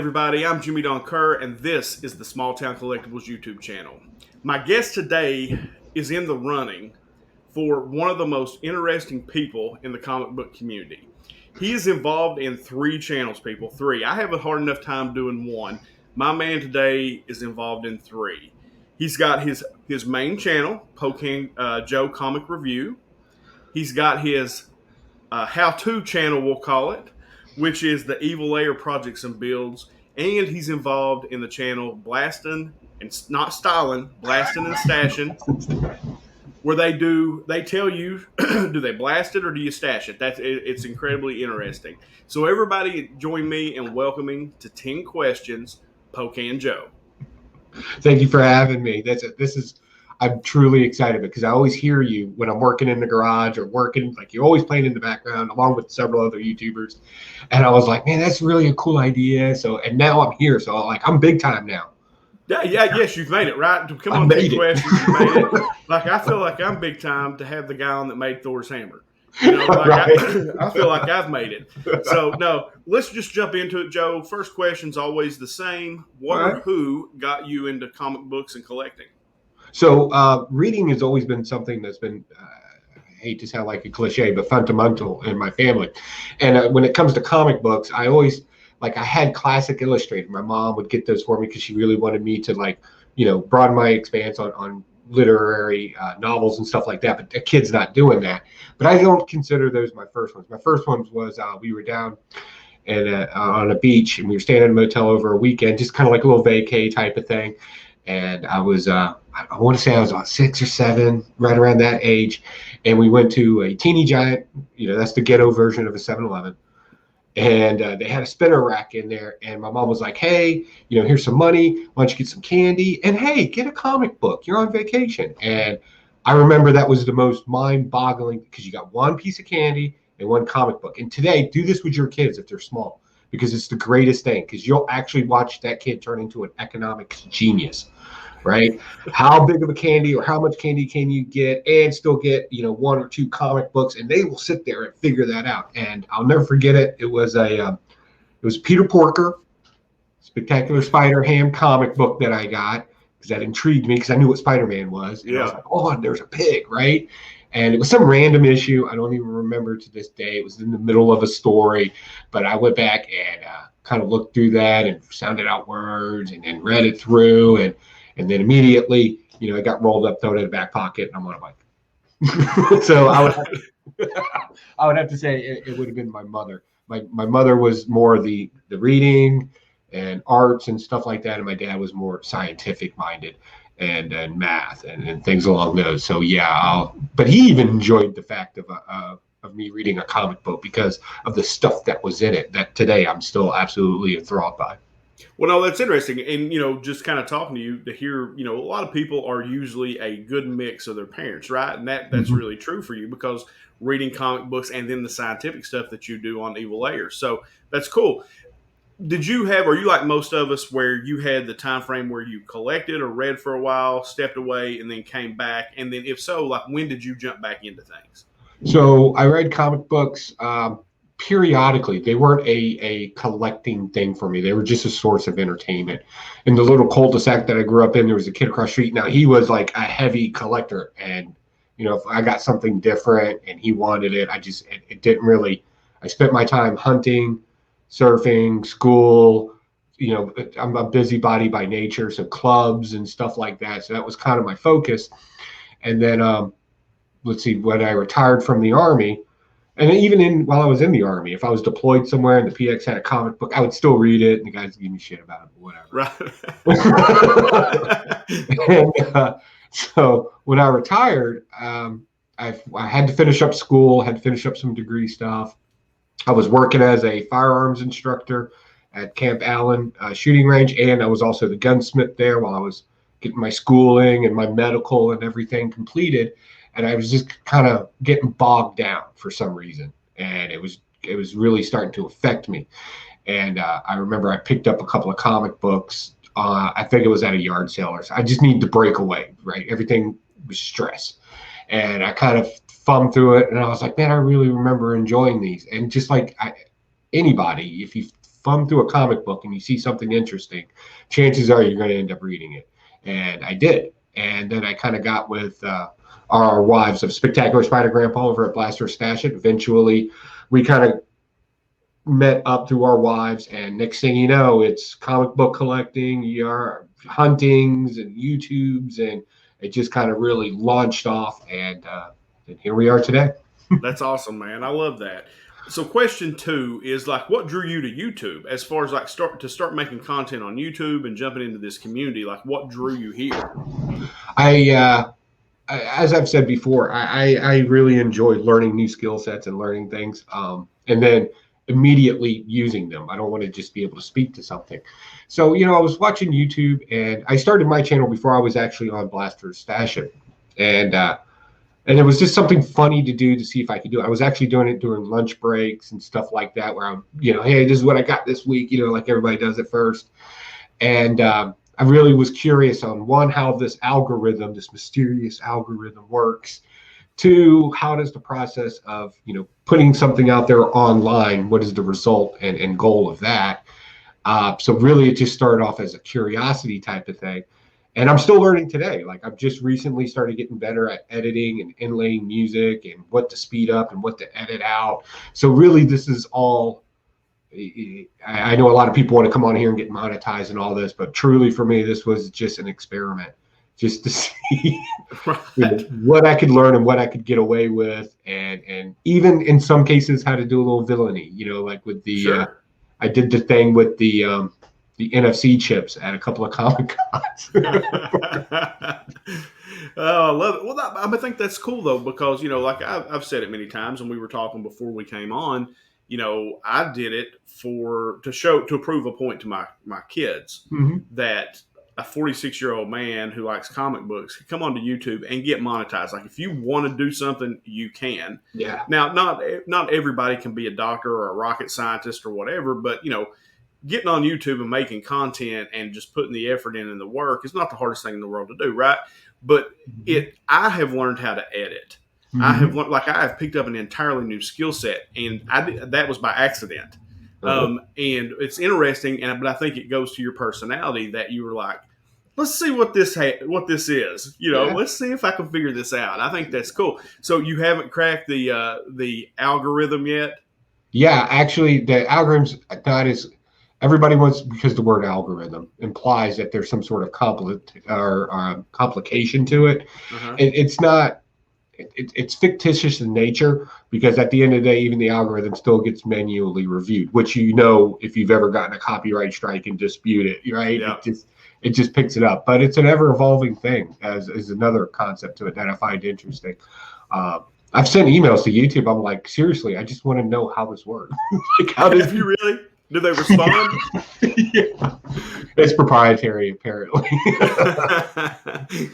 everybody. I'm Jimmy Don Kerr, and this is the SmallTown Collectibles YouTube channel. My guest today is in the running for one of the most interesting people in the comic book community. He is involved in three channels, people. Three. I have a hard enough time doing one. My man today is involved in three. He's got his main channel, Pocan Joe Comic Review. He's got his how-to channel, we'll call it, which is the Evil Layer Projects and Builds. And he's involved in the channel Blasting and not Styling, Blasting and Stashing, where they tell you, do they blast it or do you stash it? It's incredibly interesting. So everybody join me in welcoming to 10 Questions, Pocan Joe. Thank you for having me. I'm truly excited because I always hear you when I'm working in the garage or working, like you're always playing in the background along with several other YouTubers. And I was like, man, that's really a cool idea. And now I'm here. So I'm big time now. Yes, you've made it, right? Come on, 10 Questions, you made it. I feel like I'm big time to have the guy on that made Thor's hammer. Right. I feel like I've made it. So, no, let's just jump into it, Joe. First question's always the same. What or who got you into comic books and collecting? So reading has always been something that's been, I hate to sound like a cliche, but fundamental in my family. And when it comes to comic books, I always, I had Classic Illustrated. My mom would get those for me because she really wanted me to, broaden my expanse on literary novels and stuff like that. But a kid's not doing that. But I don't consider those my first ones. My first ones was we were down on a beach, and we were staying in a motel over a weekend, just kind of like a little vacay type of thing. And I was, I want to say I was about 6 or 7, right around that age. And we went to a Teeny Giant, that's the ghetto version of a 7-Eleven. And they had a spinner rack in there. And my mom was like, hey, here's some money. Why don't you get some candy? And hey, get a comic book. You're on vacation. And I remember that was the most mind-boggling because you got one piece of candy and one comic book. And today, do this with your kids if they're small, because it's the greatest thing, because you'll actually watch that kid turn into an economics genius. Right? How big of a candy or how much candy can you get and still get, 1 or 2 comic books, and they will sit there and figure that out. And I'll never forget it. It was Peter Porker, Spectacular Spider-Ham comic book that I got because that intrigued me because I knew what Spider-Man was. And I was like, oh, and there's a pig, right? And it was some random issue. I don't even remember to this day. It was in the middle of a story, but I went back and kind of looked through that and sounded out words and then read it through. And then immediately, it got rolled up, thrown in the back pocket, and I'm on a bike. So I would have to say it would have been my mother. My mother was more the reading and arts and stuff like that, and my dad was more scientific minded and math and things along those. So but he even enjoyed the fact of me reading a comic book because of the stuff that was in it that today I'm still absolutely enthralled by. Well, no, that's interesting. And, just kind of talking to you to hear, a lot of people are usually a good mix of their parents, right? And that's really true for you because reading comic books and then the scientific stuff that you do on Evil Layers. So that's cool. Are you like most of us where you had the time frame where you collected or read for a while, stepped away, and then came back? And then if so, when did you jump back into things? So I read comic books periodically. They weren't a collecting thing for me. They were just a source of entertainment. In the little cul-de-sac that I grew up in, there was a kid across the street. Now, he was like a heavy collector. And, if I got something different and he wanted it, it didn't really, I spent my time hunting, surfing, school. I'm a busybody by nature, so clubs and stuff like that. So that was kind of my focus. And then, when I retired from the Army, and even while I was in the Army, if I was deployed somewhere and the PX had a comic book, I would still read it, and the guys would give me shit about it, but whatever. And, so when I retired, I had to finish up school, had to finish up some degree stuff. I was working as a firearms instructor at Camp Allen shooting range, and I was also the gunsmith there while I was getting my schooling and my medical and everything completed. And I was just kind of getting bogged down for some reason. And it was really starting to affect me. And I remember I picked up a couple of comic books. I think it was at a yard sale or so. I just needed to break away, right? Everything was stress. And I kind of thumbed through it. And I was like, man, I really remember enjoying these. And just like anybody, if you thumb through a comic book and you see something interesting, chances are you're going to end up reading it. And I did. And then I kind of got with our wives of Spectacular Spider Grandpa over at Blaster Stash It. Eventually, we kind of met up through our wives, and next thing you know, it's comic book collecting, your huntings and YouTubes, and it just kind of really launched off, and here we are today. That's awesome, man. I love that. So question 2 is like, what drew you to YouTube as far as like start making content on YouTube and jumping into this community? Like, what drew you here? As I've said before, I really enjoy learning new skill sets and learning things, and then immediately using them. I don't want to just be able to speak to something. So, I was watching YouTube, and I started my channel before I was actually on Blaster Stash It. And it was just something funny to do to see if I could do it. I was actually doing it during lunch breaks and stuff like that, where I'm, hey, this is what I got this week, like everybody does at first. And I really was curious on, one, how this algorithm, this mysterious algorithm works. 2, how does the process of, putting something out there online, what is the result and goal of that? So really it just started off as a curiosity type of thing. And I'm still learning today. Like, I've just recently started getting better at editing and inlaying music and what to speed up and what to edit out. So really this is all, I know a lot of people want to come on here and get monetized and all this, but truly for me, this was just an experiment, just to see what I could learn and what I could get away with. And even in some cases, how to do a little villainy, like with the, Sure. I did the thing with the NFC chips at a couple of Comic Cons. Oh, I love it. Well, I think that's cool though, because like I've said it many times, and we were talking before we came on. I did it to prove a point to my kids that a 46-year-old man who likes comic books can come onto YouTube and get monetized. Like, if you want to do something, you can. Yeah. Now, not everybody can be a doctor or a rocket scientist or whatever, but getting on YouTube and making content and just putting the effort in and the work is not the hardest thing in the world to do, right? But I have learned how to edit. I have picked up an entirely new skill set, and that was by accident. And it's interesting, but I think it goes to your personality that you were like, let's see what this is. Let's see if I can figure this out. I think that's cool. So you haven't cracked the algorithm yet? Yeah, actually, the algorithm's not as everybody wants, because the word algorithm implies that there's some sort of complication to it. It's not. It's fictitious in nature, because at the end of the day, even the algorithm still gets manually reviewed, which, if you've ever gotten a copyright strike and dispute it, right? Yeah. It just picks it up. But it's an ever evolving thing, as another concept to it that I find interesting. I've sent emails to YouTube. I'm like, seriously, I just want to know how this works. Like, how does Have you really? Do they respond? Yeah. It's proprietary, apparently.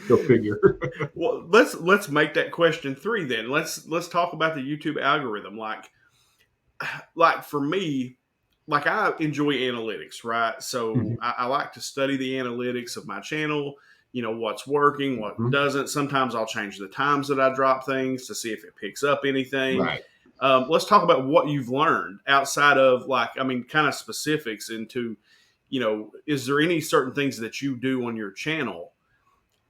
Go figure. Well, let's make that question 3 then. Let's talk about the YouTube algorithm. Like for me, like, I enjoy analytics, right? So I like to study the analytics of my channel. What's working, what doesn't. Sometimes I'll change the times that I drop things to see if it picks up anything. Right. Let's talk about what you've learned outside of kind of specifics into, is there any certain things that you do on your channel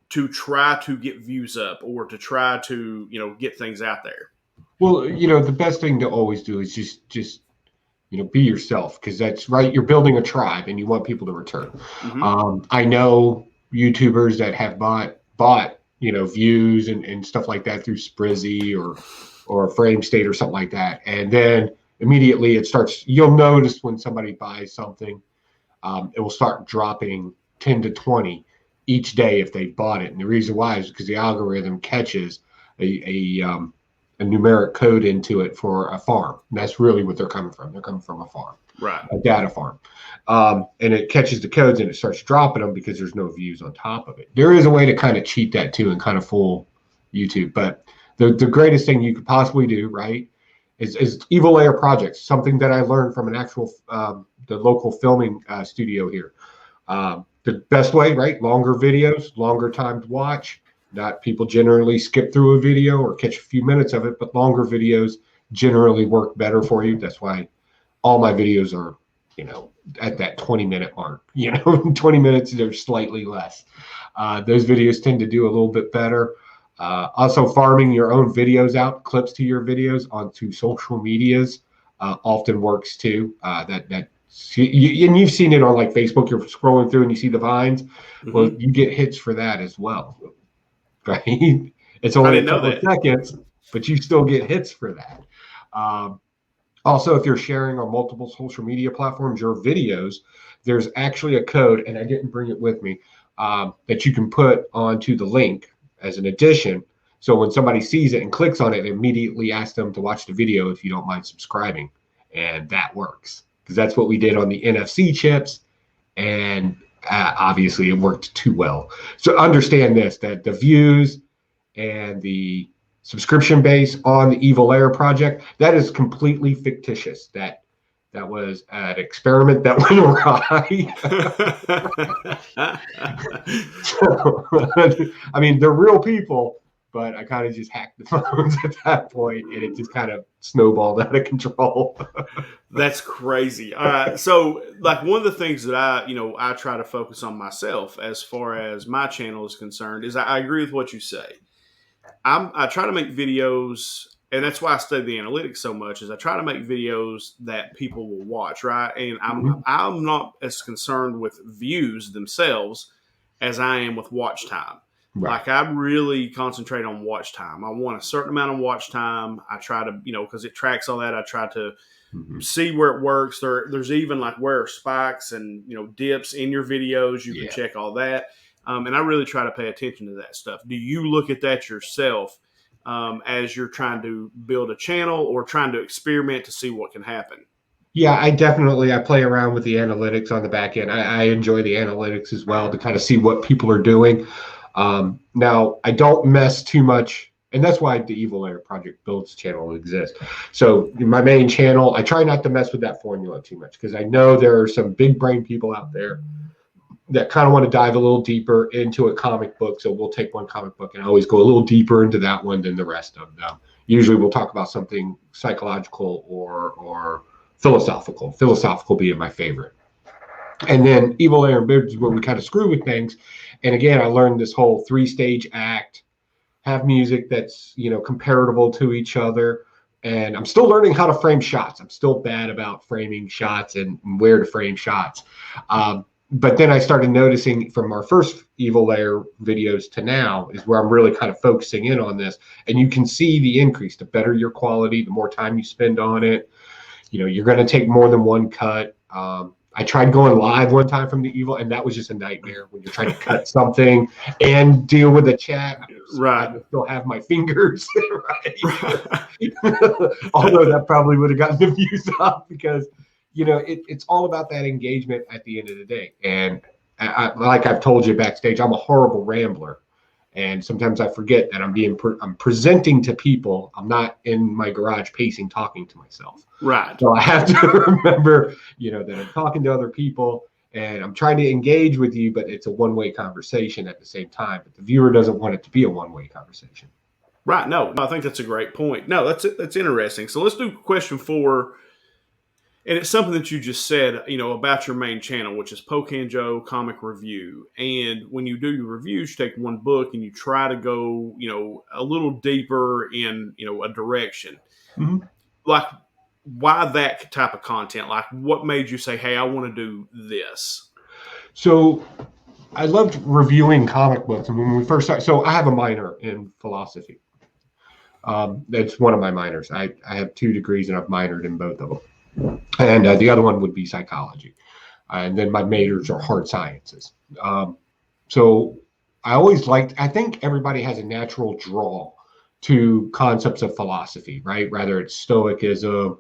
to try to get views up or to try to, get things out there? Well, the best thing to always do is just be yourself, because that's right. You're building a tribe and you want people to return. I know YouTubers that have bought views and stuff like that through Sprizzy or Frame State or something like that, and then immediately you'll notice when somebody buys something, it will start dropping 10 to 20 each day if they bought it. And the reason why is because the algorithm catches a numeric code into it for a farm. And that's really what they're coming from. They're coming from a farm, right? A data farm. And it catches the codes and it starts dropping them because there's no views on top of it. There is a way to kind of cheat that too and kind of fool YouTube. But the greatest thing you could possibly do, right, is evil layer projects, something that I learned from an actual, the local filming studio here. The best way, right, longer videos, longer time to watch. Not people generally skip through a video or catch a few minutes of it, but longer videos generally work better for you. That's why all my videos are, at that 20-minute mark, 20 minutes or slightly less. Those videos tend to do a little bit better. Also, farming your own videos out, clips to your videos onto social medias often works too. And you've seen it on like Facebook. You're scrolling through and you see the vines. Mm-hmm. Well, you get hits for that as well, right? It's only a couple of seconds, but you still get hits for that. Also, if you're sharing on multiple social media platforms your videos, there's actually a code, and I didn't bring it with me, that you can put onto the link as an addition. So when somebody sees it and clicks on it, it immediately asks them to watch the video if you don't mind subscribing. And that works because that's what we did on the NFC chips. And obviously it worked too well. So understand this, that the views and the subscription base on the Evil Air project, that is completely fictitious. That was an experiment that went awry. So, I mean, they're real people, but I kind of just hacked the phones at that point, and it just kind of snowballed out of control. That's crazy. All right. So, like, one of the things that I try to focus on myself as far as my channel is concerned is I agree with what you say. I try to make videos, and that's why I study the analytics so much, is I try to make videos that people will watch, right? And I'm not as concerned with views themselves as I am with watch time. Right. Like, I really concentrate on watch time. I want a certain amount of watch time. I try to, because it tracks all that, I try to see where it works. There's even like where are spikes and, dips in your videos. You can check all that. And I really try to pay attention to that stuff. Do you look at that yourself as you're trying to build a channel or trying to experiment to see what can happen? Yeah, I play around with the analytics on the back end. I enjoy the analytics as well to kind of see what people are doing. Now, I don't mess too much, and that's why the Evil Air Project Builds channel exists. So my main channel, I try not to mess with that formula too much because I know there are some big brain people out there that kind of want to dive a little deeper into a comic book. So we'll take one comic book and I always go a little deeper into that one than the rest of them. Usually we'll talk about something psychological or philosophical. Philosophical being my favorite. And then Evil Air and Bids is where we kind of screw with things. And again, I learned this whole 3-stage act, have music that's, comparable to each other. And I'm still learning how to frame shots. I'm still bad about framing shots and where to frame shots. But then I started noticing from our first Evil Air videos to now is where I'm really kind of focusing in on this. And you can see the increase. The better your quality, the more time you spend on it. You're going to take more than one cut. I tried going live one time from the Evil, and that was just a nightmare when you're trying to cut something and deal with the chat. Right. I still have my fingers. Right. Although that probably would have gotten the views up because it's all about that engagement at the end of the day. And like I've told you backstage, I'm a horrible rambler. And sometimes I forget that I'm presenting to people. I'm not in my garage pacing, talking to myself. Right. So I have to remember, that I'm talking to other people and I'm trying to engage with you, but it's a one-way conversation at the same time. But the viewer doesn't want it to be a one-way conversation. Right. No, I think that's a great point. No, that's interesting. So let's do question 4. And it's something that you just said, about your main channel, which is Pocan Joe Comic Review. And when you do your reviews, you take one book and you try to go, a little deeper in, a direction. Mm-hmm. Like, why that type of content? Like, what made you say, hey, I want to do this? So I loved reviewing comic books. And when we first started, so I have a minor in philosophy. That's one of my minors. I have 2 degrees and I've minored in both of them. And the other one would be psychology. And then my majors are hard sciences. So I think everybody has a natural draw to concepts of philosophy, right? Whether it's Stoicism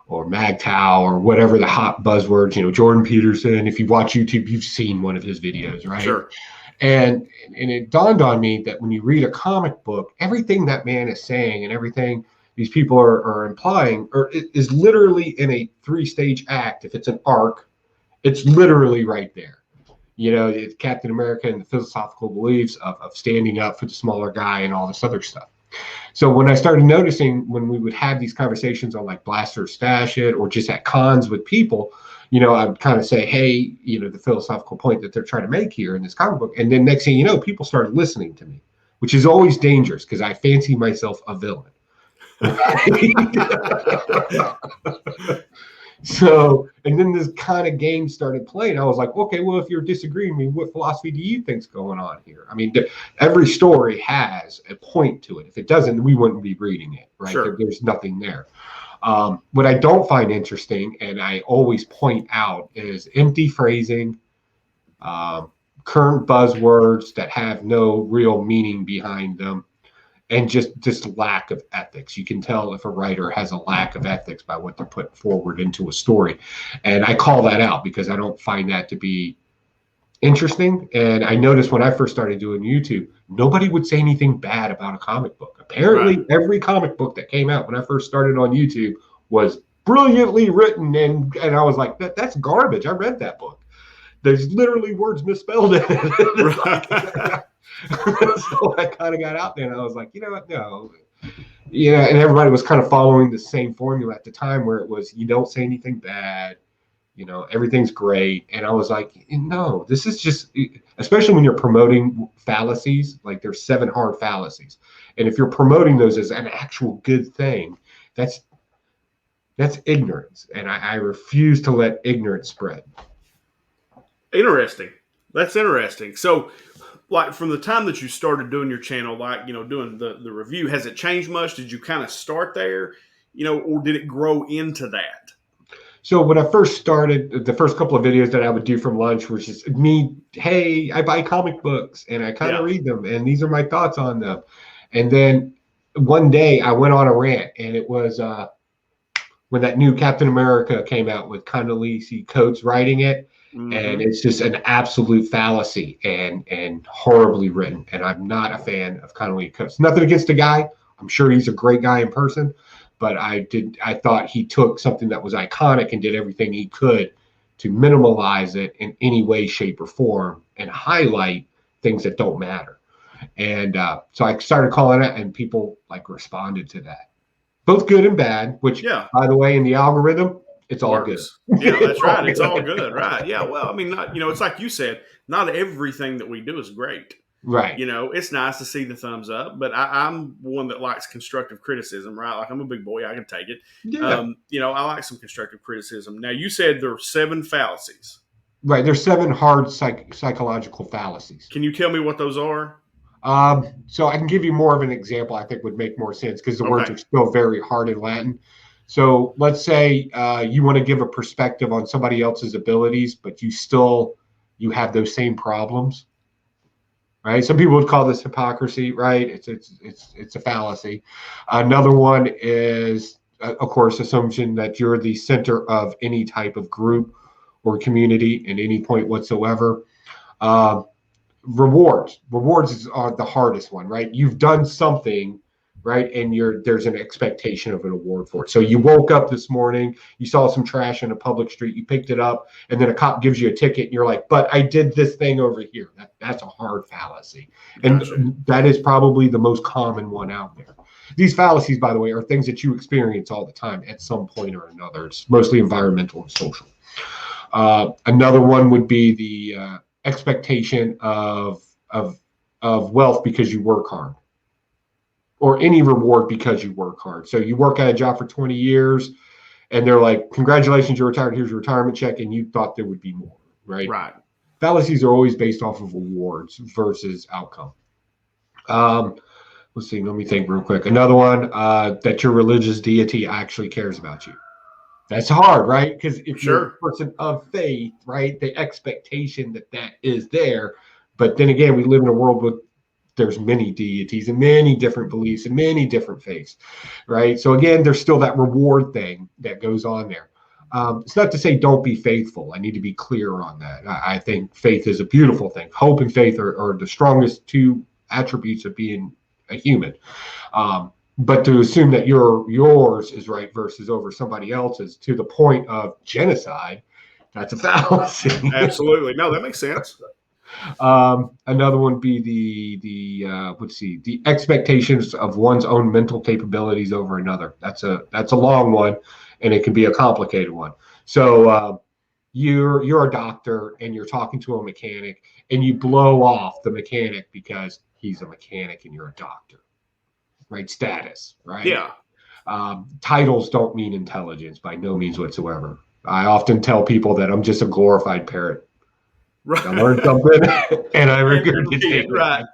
or MGTOW or whatever the hot buzzwords, Jordan Peterson. If you watch YouTube, you've seen one of his videos, right? Sure. And it dawned on me that when you read a comic book, everything that man is saying and everything these people are implying is literally in a 3-stage act. If it's an arc, it's literally right there. It's Captain America and the philosophical beliefs of standing up for the smaller guy and all this other stuff. So when I started noticing when we would have these conversations on like Blast or Stash It or just at cons with people, I'd kind of say, hey, the philosophical point that they're trying to make here in this comic book. And then next thing you know, people started listening to me, which is always dangerous because I fancy myself a villain. So, and then this kind of game started playing. I was like, okay, well, if you're disagreeing with me, what philosophy do you think's going on here? I mean, every story has a point to it. If it doesn't, we wouldn't be reading it, right? Sure. There's nothing there. What I don't find interesting, and I always point out, is empty phrasing, current buzzwords that have no real meaning behind them, and just lack of ethics. You can tell if a writer has a lack of ethics by what they're putting forward into a story. And I call that out because I don't find that to be interesting. And I noticed when I first started doing YouTube, nobody would say anything bad about a comic book. Apparently, every comic book that came out when I first started on YouTube was brilliantly written. And I was like, that's garbage. I read that book. There's literally words misspelled in it. So I kind of got out there and I was like, you know what? No. Yeah. And everybody was kind of following the same formula at the time where it was, you don't say anything bad, everything's great. And I was like, no, this is just, especially when you're promoting fallacies, like there's 7 hard fallacies. And if you're promoting those as an actual good thing, that's ignorance. And I refuse to let ignorance spread. Interesting. That's interesting. So, like, from the time that you started doing your channel, like, doing the review, has it changed much? Did you kind of start there, or did it grow into that? So when I first started, the first couple of videos that I would do from lunch was just me, hey, I buy comic books and I kind of read them and these are my thoughts on them. And then one day I went on a rant, and it was when that new Captain America came out with Condoleezza Coates writing it. Mm-hmm. And it's just an absolute fallacy and horribly written. And I'm not a fan of Condoleezza Coates. Nothing against the guy. I'm sure he's a great guy in person. But I thought he took something that was iconic and did everything he could to minimalize it in any way, shape, or form and highlight things that don't matter. And so I started calling it, and people responded to that. Both good and bad, which, by the way, in the algorithm, it's all good. Yeah, that's right. It's all good, right? Yeah. Well, I mean, it's like you said, not everything that we do is great. Right. It's nice to see the thumbs up, but I'm one that likes constructive criticism, right? Like, I'm a big boy. I can take it. Yeah. I like some constructive criticism. Now, you said there are 7 fallacies. Right. There's 7 hard psychological fallacies. Can you tell me what those are? So I can give you more of an example I think would make more sense because the words are still very hard in Latin. So let's say you want to give a perspective on somebody else's abilities, but you have those same problems, right? Some people would call this hypocrisy, right? It's a fallacy. Another one is, of course, assumption that you're the center of any type of group or community at any point whatsoever. Rewards are the hardest one, right? You've done something, right? And there's an expectation of an award for it. So you woke up this morning, you saw some trash in a public street, you picked it up, and then a cop gives you a ticket, and you're like, but I did this thing over here. That's a hard fallacy. And that is probably the most common one out there. These fallacies, by the way, are things that you experience all the time at some point or another. It's mostly environmental and social. Another one would be the expectation of wealth because you work hard, or any reward because you work hard. So you work at a job for 20 years and they're like, congratulations, you're retired, here's your retirement check, and you thought there would be more, right? Right. Fallacies are always based off of awards versus outcome. Let's see, let me think real quick. Another one, that your religious deity actually cares about you. That's hard, right? Because if you're a person of faith, right, the expectation that is there. But then again, we live in a world with there's many deities and many different beliefs and many different faiths, right? So again, there's still that reward thing that goes on there. It's not to say don't be faithful. I need to be clear on that. I think faith is a beautiful thing. Hope and faith are the strongest 2 attributes of being a human. But to assume that yours is right versus over somebody else's to the point of genocide, that's a fallacy. Absolutely. No, that makes sense. Another one be the expectations of one's own mental capabilities over another. That's a long one, and it can be a complicated one. So you're a doctor and you're talking to a mechanic and you blow off the mechanic because he's a mechanic and you're a doctor, right? Status, right? Yeah. Titles don't mean intelligence by no means whatsoever. I often tell people that I'm just a glorified parrot. Right. I learned something and I regurgitate it. Right.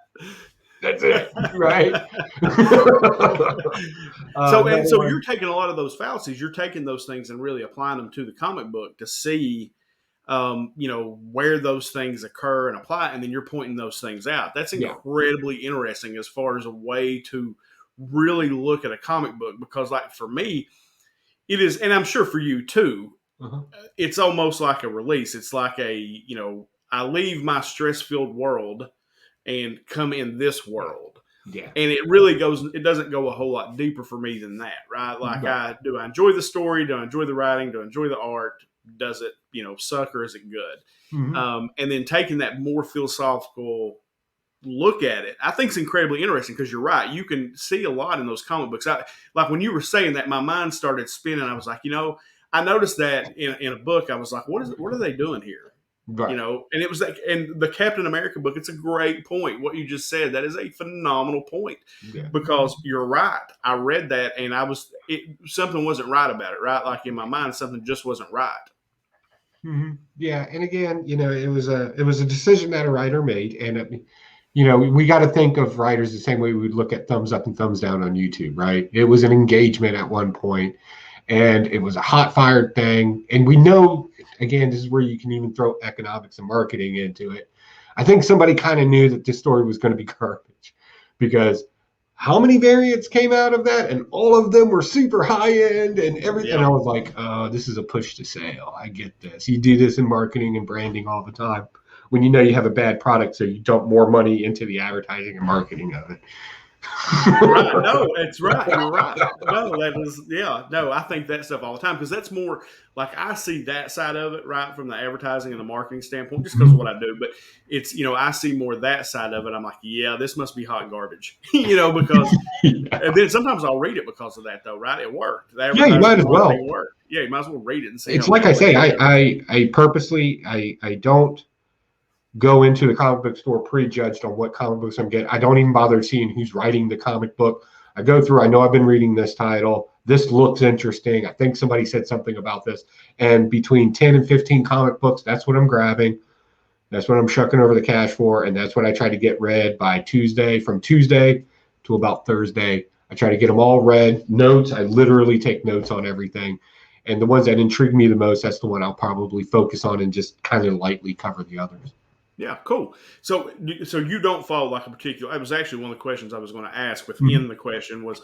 That's it, right? So you're taking a lot of those fallacies. You're taking those things and really applying them to the comic book to see, where those things occur and apply, and then you're pointing those things out. That's incredibly interesting as far as a way to really look at a comic book, because, like, for me, it is, and I'm sure for you too. It's almost like a release. It's like I leave my stress-filled world and come in this world. Yeah. And it doesn't go a whole lot deeper for me than that, right? Like, I enjoy the story? Do I enjoy the writing? Do I enjoy the art? Does it, suck, or is it good? And then taking that more philosophical look at it, I think is incredibly interesting, because you're right. You can see a lot in those comic books. Like when you were saying that, my mind started spinning. I was like, I noticed that in a book. I was like, what are they doing here? Right. And it was like, and the Captain America book, it's a great point. What you just said, that is a phenomenal point, because you're right. I read that and something wasn't right about it, right? Like in my mind, something just wasn't right. Yeah. And again, it was a decision that a writer made. And, we got to think of writers the same way we would look at thumbs up and thumbs down on YouTube, right? It was an engagement at one point, and it was a hot fired thing. And we know, again, this is where you can even throw economics and marketing into it. I think somebody kind of knew that this story was going to be garbage, because how many variants came out of that? And all of them were super high end and everything. Yeah. I was like, this is a push to sale. I get this. You do this in marketing and branding all the time, when you have a bad product, so you dump more money into the advertising and marketing of it. Right. No, it's right. You're right. No, I think that stuff all the time, because that's more like, I see that side of it, right, from the advertising and the marketing standpoint, just because of what I do. But it's, I see more that side of it. I'm like, yeah, this must be hot garbage, because, and then sometimes I'll read it because of that, though, right? It worked. Yeah, you might as well. Yeah, you might as well read it and see. It's like I say, I purposely, I don't go into the comic book store prejudged on what comic books I'm getting. I don't even bother seeing who's writing the comic book. I go through, I know I've been reading this title. This looks interesting. I think somebody said something about this. And between 10 and 15 comic books, that's what I'm grabbing. That's what I'm shucking over the cash for. And that's what I try to get read by Tuesday. From Tuesday to about Thursday, I try to get them all read. Notes, I literally take notes on everything. And the ones that intrigue me the most, that's the one I'll probably focus on and just kind of lightly cover the others. Yeah, cool. So you don't follow like a particular. It was actually one of the questions I was going to ask within the question was,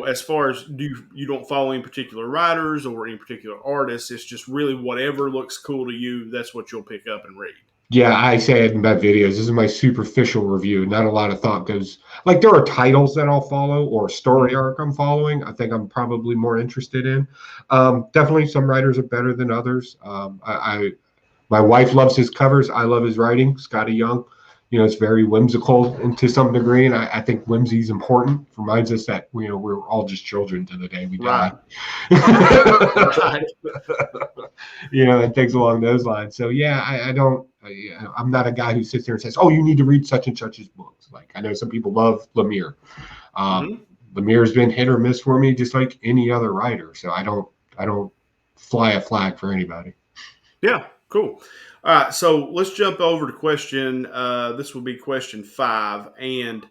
as far as you don't follow any particular writers or any particular artists. It's just really whatever looks cool to you. That's what you'll pick up and read. Yeah, I say it in my videos. This is my superficial review. Not a lot of thought goes. Like, there are titles that I'll follow or story arc I'm following. I think I'm probably more interested in. Definitely, some writers are better than others. My wife loves his covers. I love his writing. Scotty Young, it's very whimsical and to some degree, and I think whimsy is important. It reminds us that we're all just children to the day we die. Right. And things along those lines. So yeah, I'm not a guy who sits there and says, "Oh, you need to read such and such's books." Like, I know some people love Lemire. Lemire's been hit or miss for me, just like any other writer. So I don't fly a flag for anybody. Yeah. Cool. All right, so let's jump over to question. This will be question 5, and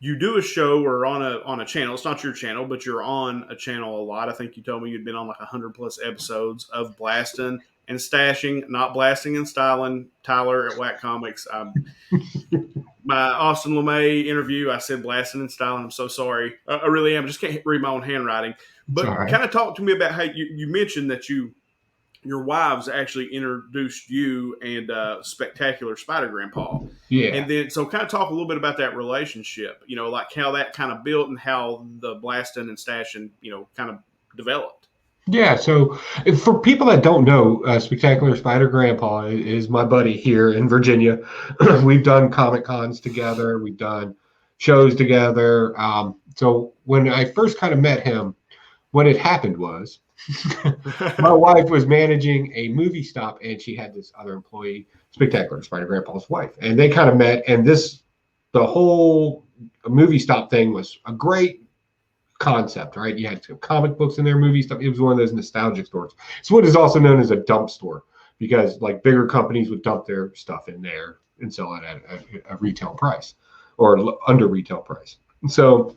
you do a show or on a channel. It's not your channel, but you're on a channel a lot. I think you told me you'd been on like 100+ episodes of blasting and stashing, not blasting and styling. Tyler at Whack Comics. My Austin LeMay interview, I said blasting and styling. I'm so sorry. I really am. I just can't read my own handwriting. But kind of talk to me about how you mentioned that your wives actually introduced you and Spectacular Spider Grandpa. Yeah. And then, so kind of talk a little bit about that relationship, like how that kind of built and how the blasting and stashing, kind of developed. Yeah. So for people that don't know, Spectacular Spider Grandpa is my buddy here in Virginia. We've done Comic Cons together. We've done shows together. So when I first kind of met him, what had happened was My wife was managing a movie stop, and she had this other employee, Spectacular Spider Grandpa's wife, and they kind of met. And the whole movie stop thing was a great concept, right? You had some comic books in there, movie stuff. It was one of those nostalgic stores. It's what is also known as a dump store, because like bigger companies would dump their stuff in there and sell it at a retail price or under retail price. So,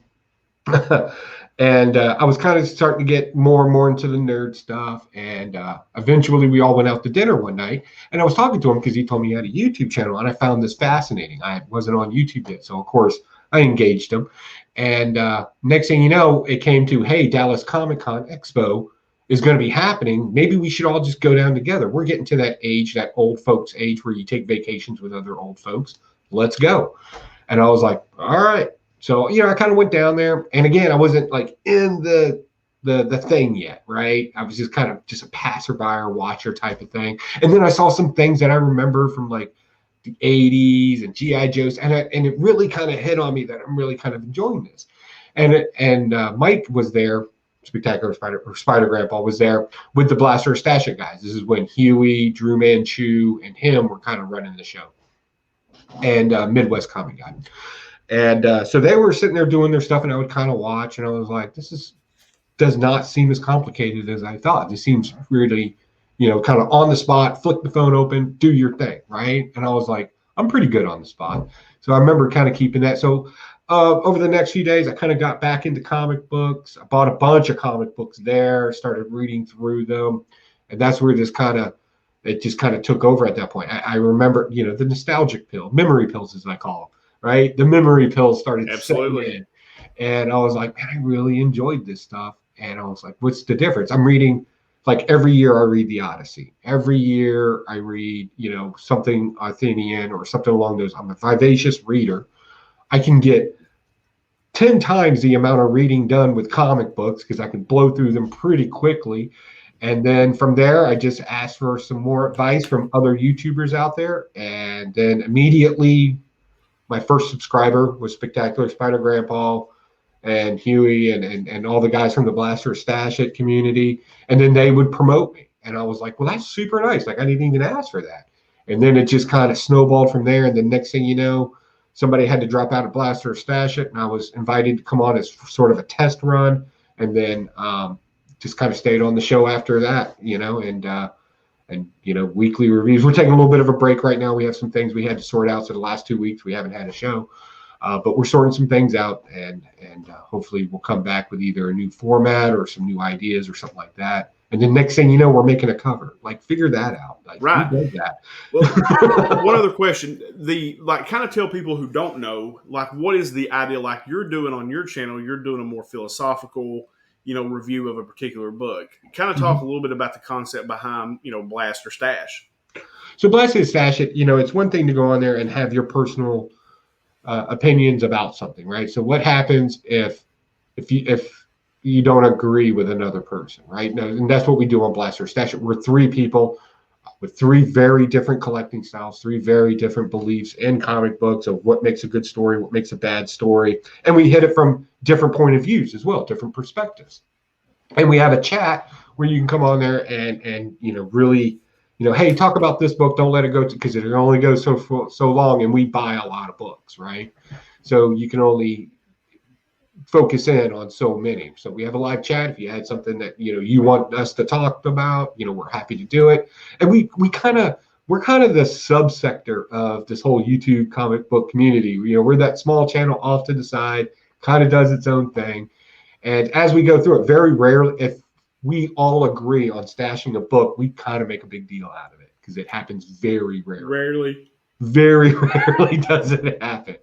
and I was kind of starting to get more and more into the nerd stuff. And eventually we all went out to dinner one night, and I was talking to him because he told me he had a YouTube channel, and I found this fascinating. I wasn't on YouTube yet. So of course I engaged him. And next thing you know, it came to, hey, Dallas Comic Con Expo is going to be happening. Maybe we should all just go down together. We're getting to that age, that old folks age where you take vacations with other old folks. Let's go. And I was like, all right. So, I kind of went down there. And again, I wasn't like in the thing yet, right? I was just kind of just a passerby or watcher type of thing. And then I saw some things that I remember from like the 80s and G.I. Joe's. And it really kind of hit on me that I'm really kind of enjoying this. And Mike was there. Spectacular Spider Grandpa was there with the Blaster Stash It guys. This is when Huey, Drew Manchu, and him were kind of running the show, and Midwest Comic Guy. And so they were sitting there doing their stuff, and I would kind of watch, and I was like, does not seem as complicated as I thought. This seems really, kind of on the spot, flick the phone open, do your thing, right? And I was like, I'm pretty good on the spot. So I remember kind of keeping that. So over the next few days, I kind of got back into comic books. I bought a bunch of comic books there, started reading through them. And that's where it just kind of took over at that point. I remember, the nostalgic pill, memory pills, as I call them, right? The memory pills started Absolutely. setting in. And I was like, man, I really enjoyed this stuff. And I was like, what's the difference? I'm reading, like every year I read the Odyssey. Every year I read, something Athenian or something along those. I'm a vivacious reader. I can get 10 times the amount of reading done with comic books because I can blow through them pretty quickly. And then from there, I just asked for some more advice from other YouTubers out there. And then immediately, my first subscriber was Spectacular Spider Grandpa and Huey and all the guys from the Blaster Stash It community. And then they would promote me. And I was like, well, that's super nice. Like, I didn't even ask for that. And then it just kind of snowballed from there. And the next thing you know, somebody had to drop out of Blaster or Stash It, and I was invited to come on as sort of a test run, and then just kind of stayed on the show after that, and weekly reviews. We're taking a little bit of a break right now. We have some things we had to sort out. So the last 2 weeks we haven't had a show, but we're sorting some things out, and hopefully we'll come back with either a new format or some new ideas or something like that. And then next thing you know, we're making a cover. Like, figure that out. Like, right. Who does that? Well, one other question. Kind of tell people who don't know, like, what is the idea? Like, you're doing on your channel, you're doing a more philosophical, review of a particular book. Kind of talk a little bit about the concept behind, Blaster Stash. So Blaster Stash It, it's one thing to go on there and have your personal opinions about something, right? So what happens if you don't agree with another person, right? And that's what we do on Blaster Stash It. We're three people with three very different collecting styles, three very different beliefs in comic books of what makes a good story, what makes a bad story. And we hit it from different point of views as well, different perspectives. And we have a chat where you can come on there and really, hey, talk about this book. Don't let it go because it only goes so long, and we buy a lot of books, right? So you can only focus in on so many. So we have a live chat. If you had something that you want us to talk about, we're happy to do it. And we're kind of the subsector of this whole YouTube comic book community. We're that small channel off to the side, kind of does its own thing. And as we go through it, very rarely, if we all agree on stashing a book, we kind of make a big deal out of it because it happens very rarely. Very rarely does it happen.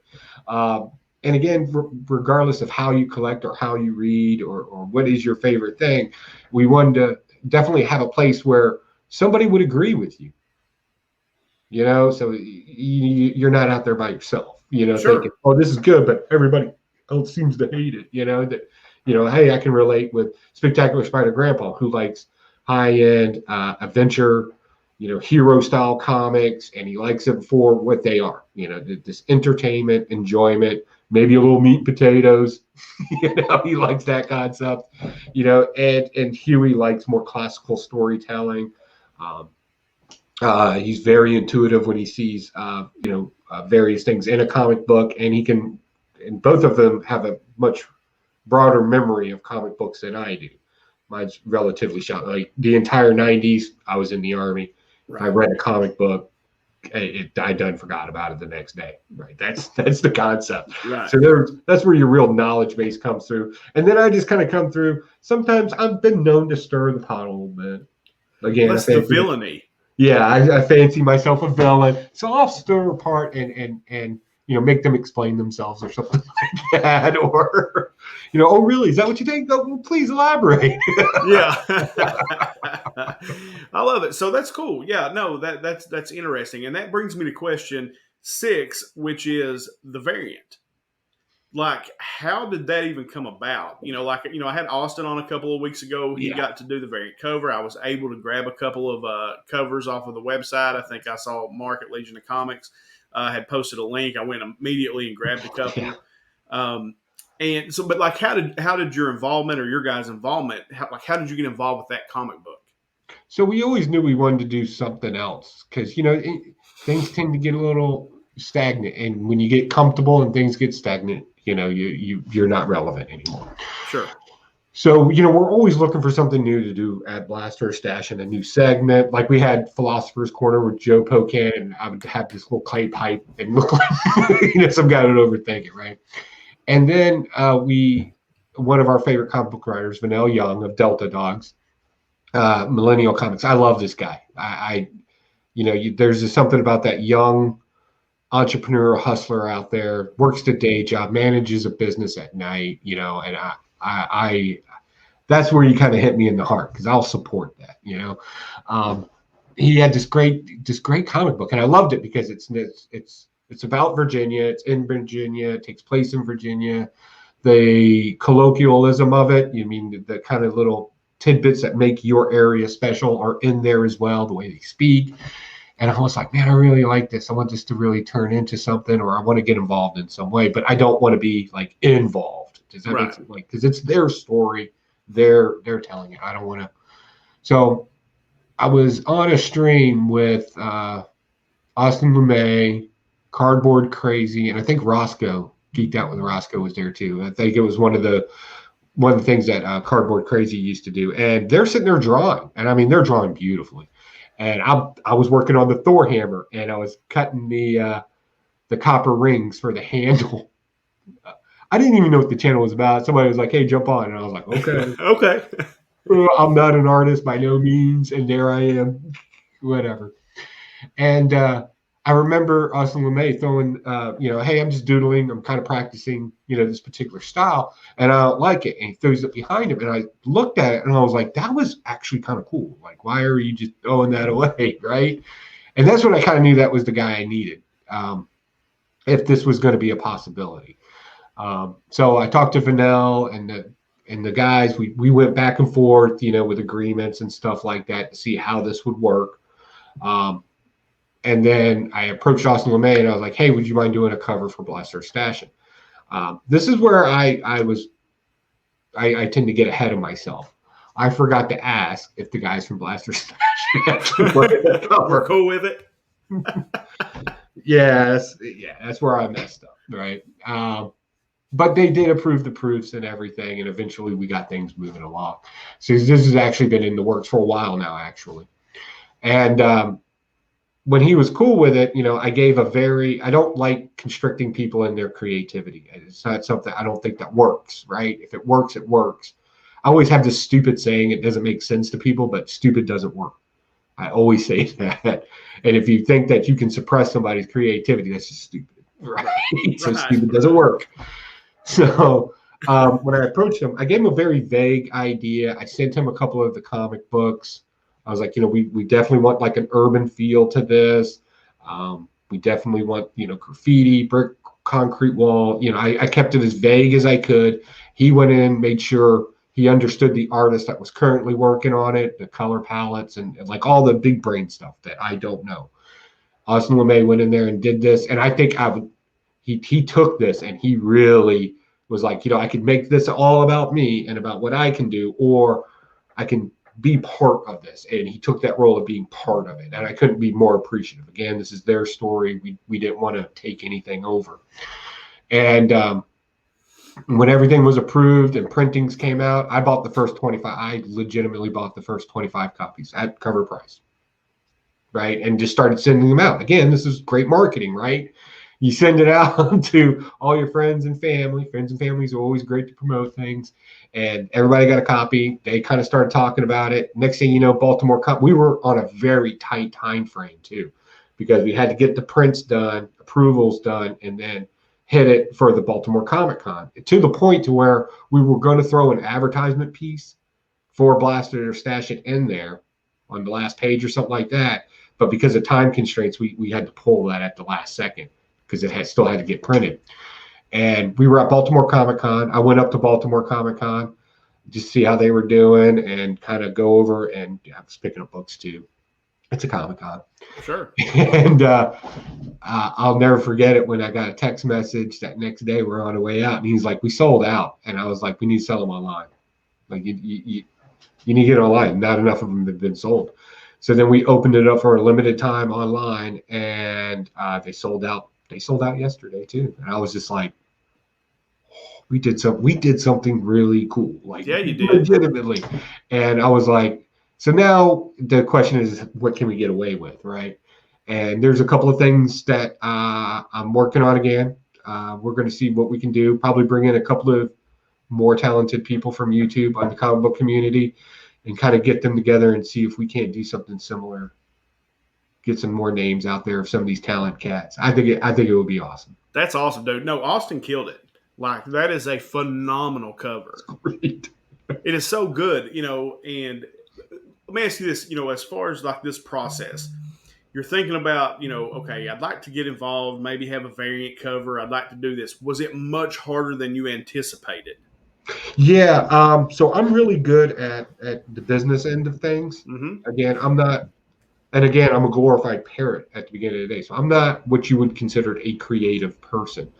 And again, regardless of how you collect or how you read or what is your favorite thing, we wanted to definitely have a place where somebody would agree with you. So you're not out there by yourself, sure. Thinking, oh, this is good, but everybody else seems to hate it, hey, I can relate with Spectacular Spider Grandpa, who likes high-end adventure, hero style comics, and he likes them for what they are. This entertainment, enjoyment, maybe a little meat and potatoes. He likes that concept. And Huey likes more classical storytelling. He's very intuitive when he sees various things in a comic book, and both of them have a much broader memory of comic books than I do. Mine's relatively short. Like the entire 90s, I was in the Army. Right. I read a comic book, I done forgot about it the next day. Right. That's the concept. Right. So that's where your real knowledge base comes through. And then I just kind of come through. Sometimes I've been known to stir the pot a little bit. Again, that's the villainy. Yeah, I fancy myself a villain, so I'll stir a part and make them explain themselves or something like that, or oh really? Is that what you think? Oh, well, please elaborate. Yeah, I love it. So that's cool. Yeah, no, that's interesting, and that brings me to question 6, which is the variant. Like, how did that even come about? I had Austin on a couple of weeks ago. He got to do the variant cover. I was able to grab a couple of covers off of the website. I think I saw Mark at Legion of Comics had posted a link. I went immediately and grabbed a couple. And so, but like, how did your involvement or your guys' involvement? How did you get involved with that comic book? So we always knew we wanted to do something else because things tend to get a little stagnant, and when you get comfortable and things get stagnant, you're not relevant anymore. Sure. So, we're always looking for something new to do at Blaster Stash and a new segment. Like we had Philosopher's Corner with Joe Pocan, and I would have this little clay pipe and look like some guy would overthink it, right? And then one of our favorite comic book writers, Vanell Young of Delta Dogs, Millennial Comics. I love this guy. There's just something about that young entrepreneur hustler out there, works the day job, manages a business at night, and I that's where you kind of hit me in the heart because I'll support that. He had this great comic book, and I loved it because it's about Virginia. It's in Virginia. It takes place in Virginia. The colloquialism of it, the kind of little tidbits that make your area special are in there as well. The way they speak. And I was like, man, I really like this. I want this to really turn into something, or I want to get involved in some way, but I don't want to be like involved. Does that make sense? Like, because it's their story, they're telling it. I don't want to. So I was on a stream with Austin LeMay, Cardboard Crazy, and I think Roscoe, Geeked Out with Roscoe was there too. I think it was one of the things that Cardboard Crazy used to do. And they're sitting there drawing, and they're drawing beautifully. And I was working on the Thor hammer, and I was cutting the copper rings for the handle. I didn't even know what the channel was about. Somebody was like, "Hey, jump on," and I was like, "Okay." Okay. I'm not an artist by no means, and there I am, whatever. And I remember Austin LeMay throwing, "Hey, I'm just doodling. I'm kind of practicing, this particular style, and I don't like it." And he throws it behind him, and I looked at it, and I was like, "That was actually kind of cool. Like, why are you just throwing that away, right?" And that's when I kind of knew that was the guy I needed, if this was going to be a possibility. So I talked to Vanell and the guys. We went back and forth, with agreements and stuff like that to see how this would work. And then I approached Austin LeMay, and I was like, "Hey, would you mind doing a cover for Blaster Stashing?" This is where I tend to get ahead of myself. I forgot to ask if the guys from Blaster Stashing were cool with it. Yes, that's where I messed up, right? But they did approve the proofs and everything, and eventually we got things moving along. So this has actually been in the works for a while now, actually. And when he was cool with it, I gave I don't like constricting people in their creativity. It's not something, I don't think that works, right? If it works, it works. I always have this stupid saying, it doesn't make sense to people, but stupid doesn't work. I always say that. And if you think that you can suppress somebody's creativity, that's just stupid, right? So stupid doesn't work. So when I approached him, I gave him a very vague idea. I sent him a couple of the comic books. I was like, we definitely want like an urban feel to this. We definitely want, graffiti, brick, concrete wall. I kept it as vague as I could. He went in, made sure He understood the artist that was currently working on it, the color palettes, and like all the big brain stuff that I don't know. Austin LeMay went in there and did this, and I think he took this and he really was like, I could make this all about me and about what I can do, or I can be part of this. And he took that role of being part of it, and I couldn't be more appreciative. Again, this is their story. We didn't want to take anything over. And when everything was approved and printings came out, I bought the first 25. I legitimately bought the first 25 copies at cover price. Right. And just started sending them out. Again, this is great marketing, right? You send it out to all your friends and family. Friends and families are always great to promote things. And everybody got a copy. They kind of started talking about it. Next thing you know, Baltimore, we were on a very tight time frame too, because we had to get the prints done, approvals done, and then hit it for the Baltimore Comic Con, to the point to where we were going to throw an advertisement piece for Blast It or Stash It in there on the last page or something like that. But because of time constraints, we had to pull that at the last second because it still had to get printed. And we were at Baltimore Comic Con. I went up to Baltimore Comic Con just to see how they were doing and kind of go over. And I was picking up books too. It's a Comic Con. Sure. And I'll never forget it when I got a text message that next day we're on the way out. And he's like, we sold out. And I was like, we need to sell them online. Like, you need to get it online. Not enough of them have been sold. So then we opened it up for a limited time online, and they sold out. They sold out yesterday too, and I was just like, we did something really cool. Like, yeah, you did, legitimately. And I was like, so now the question is, what can we get away with, right? And there's a couple of things that I'm working on again. We're going to see what we can do. Probably bring in a couple of more talented people from YouTube on the comic book community, and kind of get them together and see if we can't do something similar. Get some more names out there of some of these talent cats. I think it would be awesome. That's awesome, dude. No, Austin killed it. Like, that is a phenomenal cover. It's great. It is so good, and let me ask you this, as far as like this process, you're thinking about, okay, I'd like to get involved, maybe have a variant cover. I'd like to do this. Was it much harder than you anticipated? Yeah, so I'm really good at the business end of things. Mm-hmm. Again, I'm a glorified parrot at the beginning of the day. So I'm not what you would consider a creative person.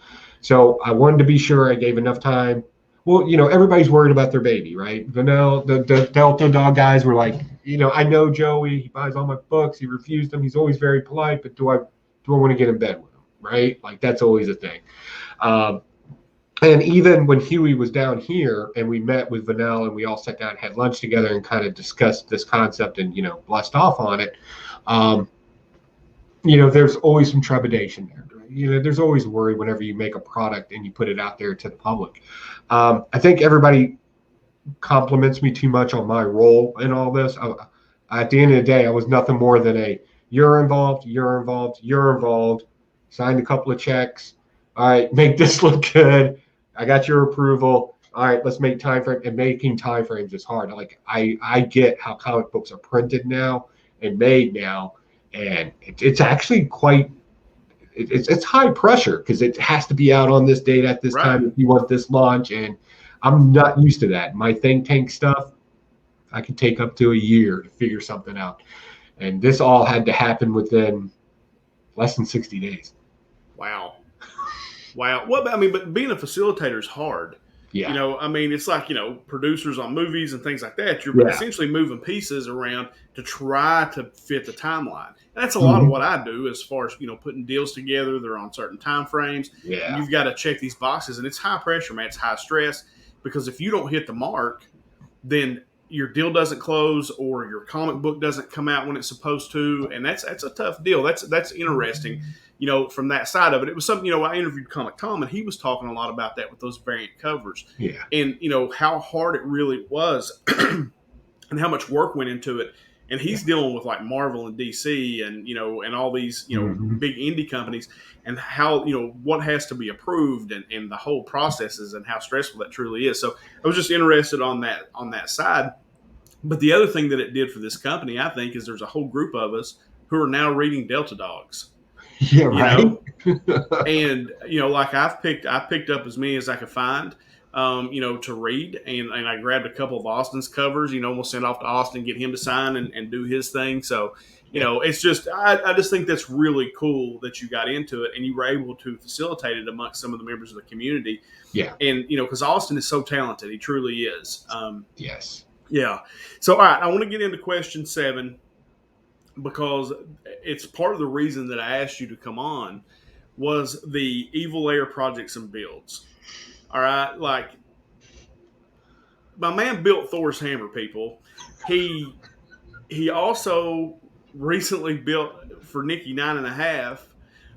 So I wanted to be sure I gave enough time. Well, everybody's worried about their baby, right? The Delta dog guys were like, I know Joey, he buys all my books, he refused them, he's always very polite, but do I want to get in bed with him, right? Like, that's always a thing. And even when Huey was down here and we met with Vanell and we all sat down and had lunch together and kind of discussed this concept and, blessed off on it, there's always some trepidation there. There's always worry whenever you make a product and you put it out there to the public. I think everybody compliments me too much on my role in all this. At the end of the day, I was nothing more than you're involved, signed a couple of checks. All right, make this look good. I got your approval. All right, let's make time frame. And making time frames is hard. Like, I get how comic books are printed now and made now, and it's actually quite. It's high pressure because it has to be out on this date at this time if you want this launch, and I'm not used to that. My think tank stuff, I can take up to a year to figure something out, and this all had to happen within less than 60 days. Wow. Well, I mean, but being a facilitator is hard. Yeah. It's like, producers on movies and things like that. You're essentially moving pieces around to try to fit the timeline. And that's a lot of what I do as far as, putting deals together. They're on certain time frames. Yeah. And you've got to check these boxes. And it's high pressure, man. It's high stress. Because if you don't hit the mark, then your deal doesn't close or your comic book doesn't come out when it's supposed to. And that's a tough deal. That's interesting. From that side of it. It was something, I interviewed Comic Tom, and he was talking a lot about that with those variant covers. Yeah. And, how hard it really was and how much work went into it. And he's dealing with like Marvel and DC and, and all these, big indie companies and how, what has to be approved and the whole processes and how stressful that truly is. So I was just interested on that side. But the other thing that it did for this company, I think, is there's a whole group of us who are now reading Delta Dogs. Yeah, right. And like I picked up as many as I could find. to read. And I grabbed a couple of Austin's covers, we'll send off to Austin, get him to sign and do his thing. So, it's just, I just think that's really cool that you got into it and you were able to facilitate it amongst some of the members of the community. Yeah. And, because Austin is so talented. He truly is. Yes. Yeah. So, all right, I want to get into question 7 because it's part of the reason that I asked you to come on was the Evil Lair projects and builds. All right. Like, my man built Thor's hammer, people. He also recently built for Nikki 9.5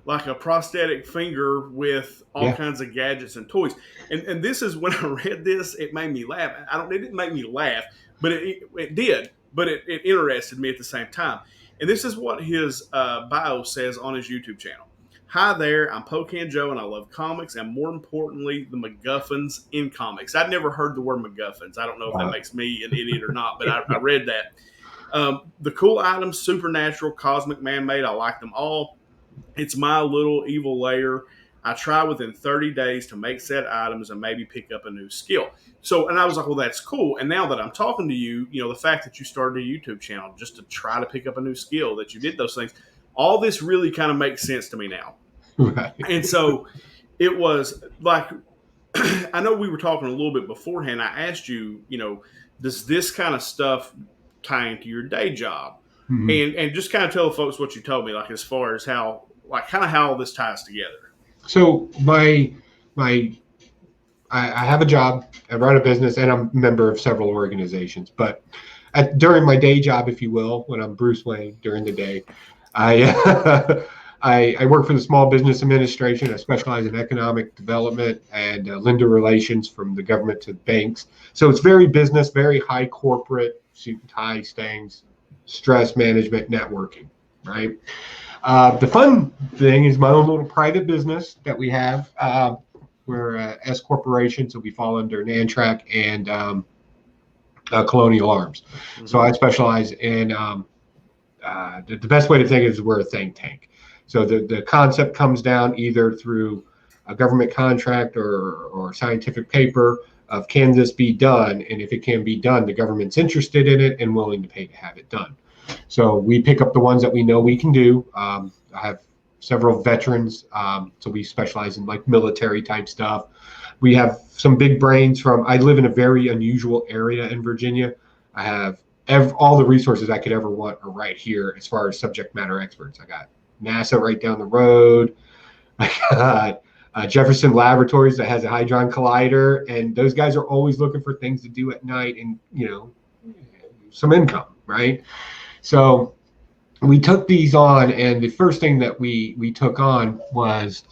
like a prosthetic finger with all kinds of gadgets and toys. And this is when I read this, it made me laugh. It didn't make me laugh, but it did. But it interested me at the same time. And this is what his bio says on his YouTube channel. Hi there, I'm Pocan Joe, and I love comics, and more importantly, the MacGuffins in comics. I'd never heard the word MacGuffins. I don't know if that makes me an idiot or not, but I read that. The cool items, supernatural, cosmic, man-made, I like them all. It's my little evil lair. I try within 30 days to make said items and maybe pick up a new skill. So, and I was like, well, that's cool. And now that I'm talking to you, the fact that you started a YouTube channel just to try to pick up a new skill, that you did those things, all this really kind of makes sense to me now. Right. And so it was like, I know we were talking a little bit beforehand. I asked you, does this kind of stuff tie into your day job? Mm-hmm. And just kind of tell the folks what you told me, like as far as how all this ties together. So I have a job, I run a business, and I'm a member of several organizations. But during my day job, if you will, when I'm Bruce Wayne during the day, I work for the Small Business Administration. I specialize in economic development and lender relations from the government to banks. So it's very business, very high corporate, suit and tie stains, stress management, networking, right? The fun thing is my own little private business that we have. We're S Corporation, so we fall under NANTRAC and Colonial Arms. Mm-hmm. So I specialize in the best way to think is we're a think tank. So the concept comes down either through a government contract or scientific paper of can this be done? And if it can be done, the government's interested in it and willing to pay to have it done. So we pick up the ones that we know we can do. I have several veterans, so we specialize in like military type stuff. We have some big brains I live in a very unusual area in Virginia. I have all the resources I could ever want are right here as far as subject matter experts. I got NASA right down the road. I got Jefferson Laboratories that has a Hadron Collider, and those guys are always looking for things to do at night and, some income, right? So we took these on, and the first thing that we took on was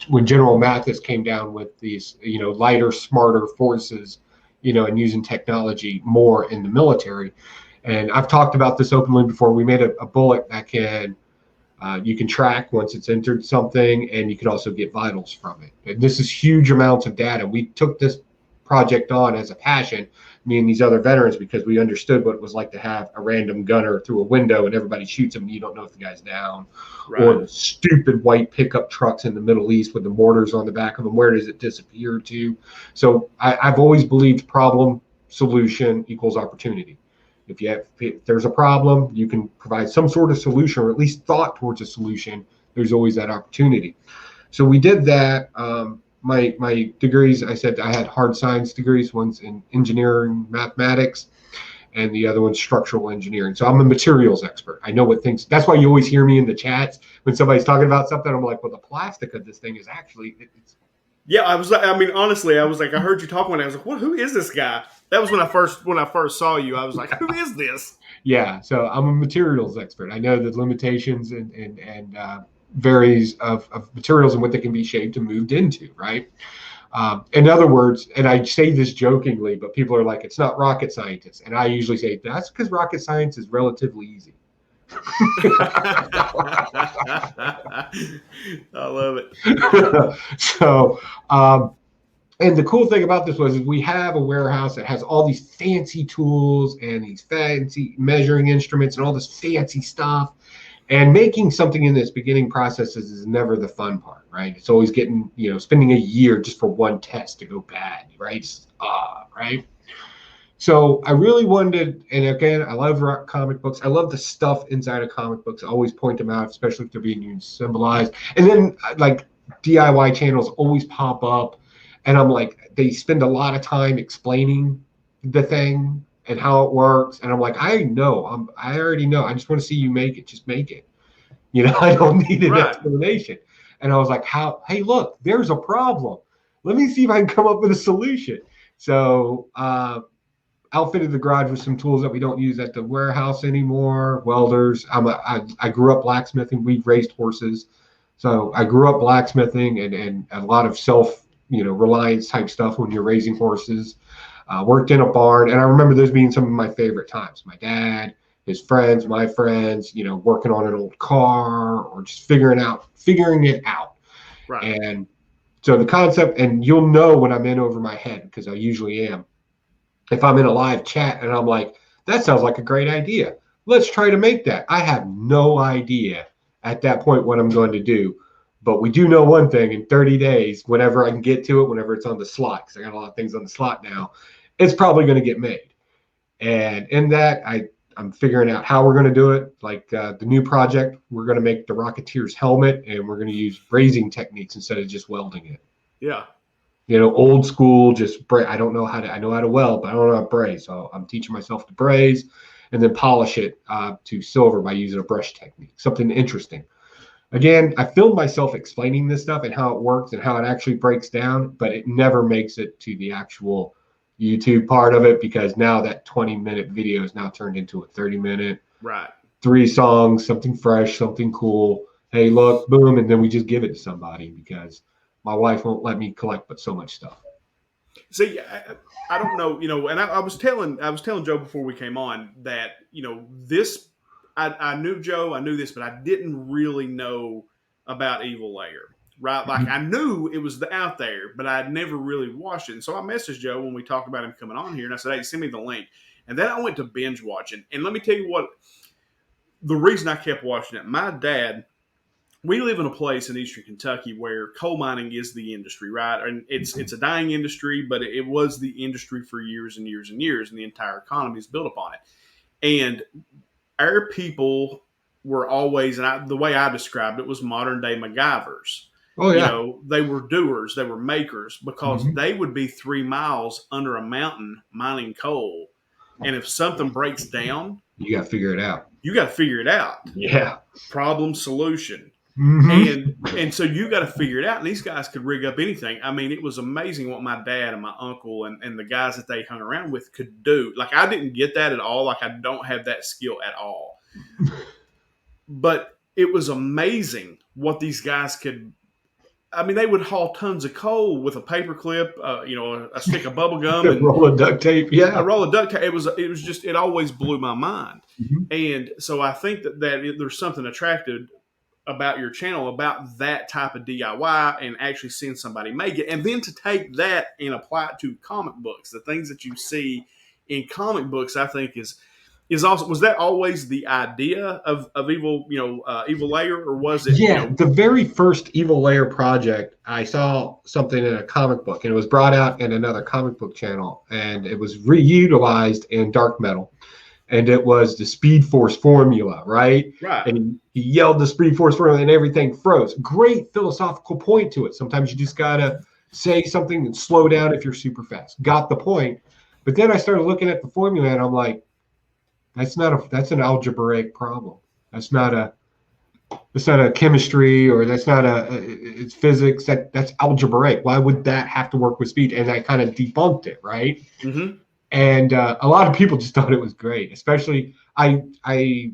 when General Mathis came down with these, lighter, smarter forces, and using technology more in the military. And I've talked about this openly before. We made a bullet that you can track once it's entered something, and you can also get vitals from it. And this is huge amounts of data. We took this project on as a passion, me and these other veterans, because we understood what it was like to have a random gunner through a window and everybody shoots him and you don't know if the guy's down. Right. Or the stupid white pickup trucks in the Middle East with the mortars on the back of them. Where does it disappear to? So I've always believed problem solution equals opportunity. If there's a problem, you can provide some sort of solution or at least thought towards a solution. There's always that opportunity. So we did that. My degrees, I said I had hard science degrees. One's in engineering, mathematics, and the other one's structural engineering. So I'm a materials expert. I know what things. That's why you always hear me in the chats when somebody's talking about something. I'm like, well, the plastic of this thing is actually. Yeah, honestly, I was like, I heard you talking and I was like, who is this guy? That was when I first saw you. I was like, who is this? Yeah, so I'm a materials expert. I know the limitations and varies of materials and what they can be shaped and moved into, right? In other words, and I say this jokingly, but people are like, it's not rocket scientist. And I usually say, that's because rocket science is relatively easy. I love it. So, and the cool thing about this is we have a warehouse that has all these fancy tools and these fancy measuring instruments and all this fancy stuff. And making something in this beginning process is never the fun part, right? It's always getting, spending a year just for one test to go bad, right? Right? So I really wanted, and again, I love comic books. I love the stuff inside of comic books. I always point them out, especially if they're being symbolized. And then like DIY channels always pop up, and I'm like, they spend a lot of time explaining the thing and how it works. And I'm like, I already know. I just want to see you make it. Just make it. I don't need an explanation. And I was like, hey, look, there's a problem. Let me see if I can come up with a solution. So, outfitted the garage with some tools that we don't use at the warehouse anymore. Welders. I grew up blacksmithing. We've raised horses, so I grew up blacksmithing and a lot of reliance type stuff when you're raising horses. Worked in a barn, and I remember those being some of my favorite times. My dad, his friends, my friends, working on an old car or just figuring it out. Right. And so the concept, and you'll know when I'm in over my head because I usually am. If I'm in a live chat and I'm like, that sounds like a great idea. Let's try to make that. I have no idea at that point what I'm going to do. But we do know one thing: in 30 days, whenever I can get to it, whenever it's on the slot, because I got a lot of things on the slot now, it's probably going to get made. And in that, I'm figuring out how we're going to do it. Like the new project, we're going to make the Rocketeer's helmet, and we're going to use brazing techniques instead of just welding it. Yeah. Old school, just braise. I know how to weld, but I don't know how to braise. So I'm teaching myself to braise and then polish it to silver by using a brush technique, something interesting. Again, I filmed myself explaining this stuff and how it works and how it actually breaks down, but it never makes it to the actual YouTube part of it because now that 20-minute video is now turned into a 30-minute. Right. 3 songs, something fresh, something cool. Hey, look, boom, and then we just give it to somebody because my wife won't let me collect but so much stuff. See, I don't know, and I was telling Joe before we came on that, this, I knew Joe, I knew this, but I didn't really know about Evil Layer, right? Like I knew it was out there, but I'd never really watched it. And so I messaged Joe when we talked about him coming on here, and I said, hey, send me the link. And then I went to binge watching. And let me tell you what, the reason I kept watching it, my dad, we live in a place in Eastern Kentucky where coal mining is the industry, right? And it's a dying industry, but it was the industry for years and years and years, and the entire economy is built upon it. And our people were always, and the way I described it was modern day MacGyvers. Oh, yeah. They were doers, they were makers, because they would be 3 miles under a mountain mining coal. And if something breaks down, you got to figure it out. Yeah. Problem, solution. And so you got to figure it out. And these guys could rig up anything. I mean, it was amazing what my dad and my uncle and the guys that they hung around with could do. Like, I didn't get that at all. Like, I don't have that skill at all. But it was amazing what these guys could. I mean, they would haul tons of coal with a paper clip, a stick of bubble gum, and a roll of duct tape. Yeah, a roll of duct tape. It was just, it always blew my mind. And so I think that there's something attractive about your channel, about that type of DIY, and actually seeing somebody make it, and then to take that and apply it to comic books. The things that you see in comic books, I think is also, was that always the idea of Evil Layer, or was it? Yeah, the very first Evil Layer project, I saw something in a comic book, and it was brought out in another comic book channel, and it was reutilized in dark metal. And it was the Speed Force formula, right? Right. And he yelled the Speed Force formula and everything froze. Great philosophical point to it. Sometimes you just got to say something and slow down if you're super fast. Got the point. But then I started looking at the formula and I'm like, that's an algebraic problem. That's not a chemistry, or it's physics. That's algebraic. Why would that have to work with speed? And I kind of debunked it, right? And a lot of people just thought it was great. Especially, I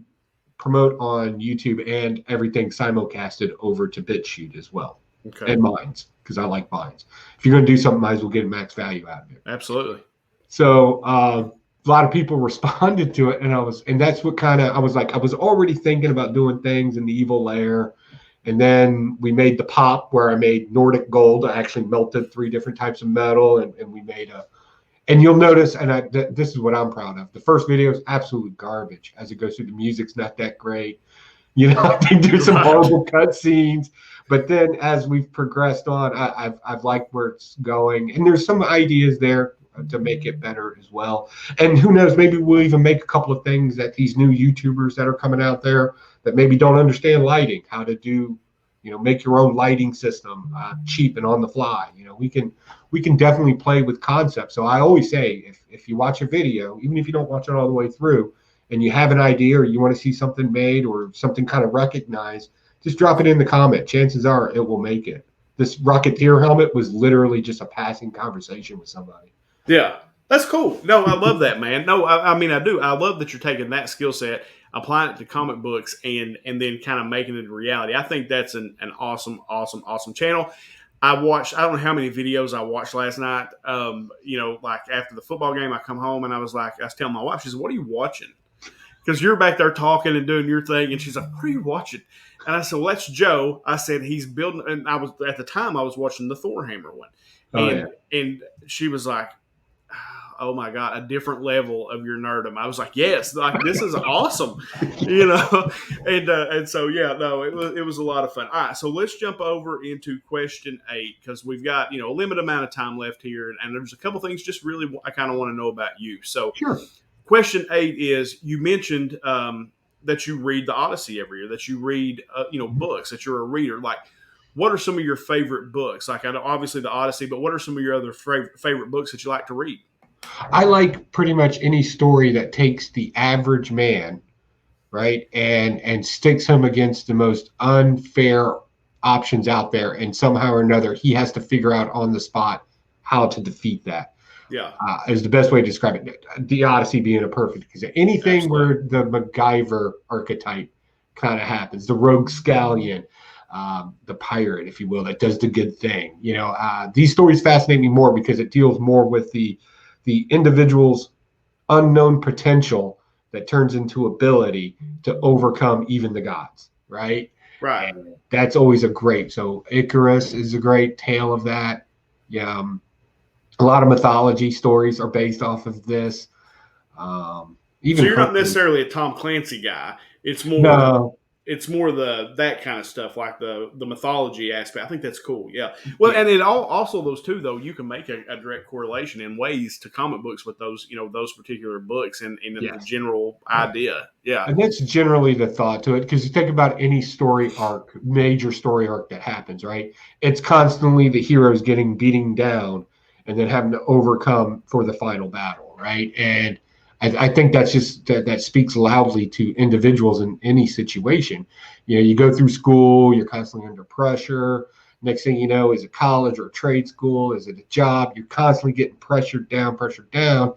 promote on YouTube and everything simulcasted over to BitChute as well. Okay. And Minds, because I like Minds. If you're going to do something, might as well get max value out of it. Absolutely. So a lot of people responded to it, and that's what I was already thinking about doing things in the Evil Layer. And then we made the pop where I made Nordic gold. I actually melted 3 different types of metal, and we made and you'll notice, and this is what I'm proud of. The first video is absolute garbage as it goes through. The music's not that great. I think there's some horrible cut scenes. But then as we've progressed on, I've liked where it's going, and there's some ideas there to make it better as well. And who knows, maybe we'll even make a couple of things that these new YouTubers that are coming out there that maybe don't understand lighting, how to do, make your own lighting system cheap and on the fly. We can definitely play with concepts. So I always say, if you watch a video, even if you don't watch it all the way through, and you have an idea or you want to see something made or something kind of recognized, just drop it in the comment. Chances are it will make it. This Rocketeer helmet was literally just a passing conversation with somebody. Yeah, that's cool. No, I love that, man. No, I mean, I do. I love that you're taking that skill set, applying it to comic books, and then kind of making it a reality. I think that's an awesome, awesome, awesome channel. I don't know how many videos I watched last night. Like after the football game, I come home and I was telling my wife, she said, "What are you watching?" Because you're back there talking and doing your thing, and she's like, "What are you watching?" And I said, "Well, that's Joe." I said, "He's building," and I was at the time I was watching the Thor Hammer one, and she was like, "Oh my God, a different level of your nerdom." I was like, "Yes, like this is awesome," and so yeah, no, it was a lot of fun. All right, so let's jump over into question 8 because we've got a limited amount of time left here, and there's a couple things just really I kind of want to know about you. So, sure. Question 8 is: you mentioned that you read the Odyssey every year, that you read books, that you're a reader. Like, what are some of your favorite books? Like, I know obviously the Odyssey, but what are some of your other favorite books that you like to read? I like pretty much any story that takes the average man, right, and sticks him against the most unfair options out there, and somehow or another he has to figure out on the spot how to defeat that. Yeah, is the best way to describe it. The Odyssey being a perfect example. Anything Absolutely. where the MacGyver archetype kind of happens, the rogue scallion, the pirate, if you will, that does the good thing. These stories fascinate me more because it deals more with the individual's unknown potential that turns into ability to overcome even the gods, right? Right. And that's always a great. So Icarus is a great tale of that. Yeah. A lot of mythology stories are based off of this. Even so you're not Hercules. necessarily a Tom Clancy guy. It's more No. it's more that kind of stuff, like the mythology aspect. I think that's cool. Yeah. Well, and it also those two though, you can make a direct correlation in ways to comic books with those those particular books and the general idea. Yeah. And that's generally the thought to it, because you think about any story arc, major story arc that happens, right? It's constantly the heroes getting beaten down and then having to overcome for the final battle, right? And I think that's just that speaks loudly to individuals in any situation. You go through school, you're constantly under pressure. Next thing you know, is it college or a trade school? Is it a job? You're constantly getting pressured down.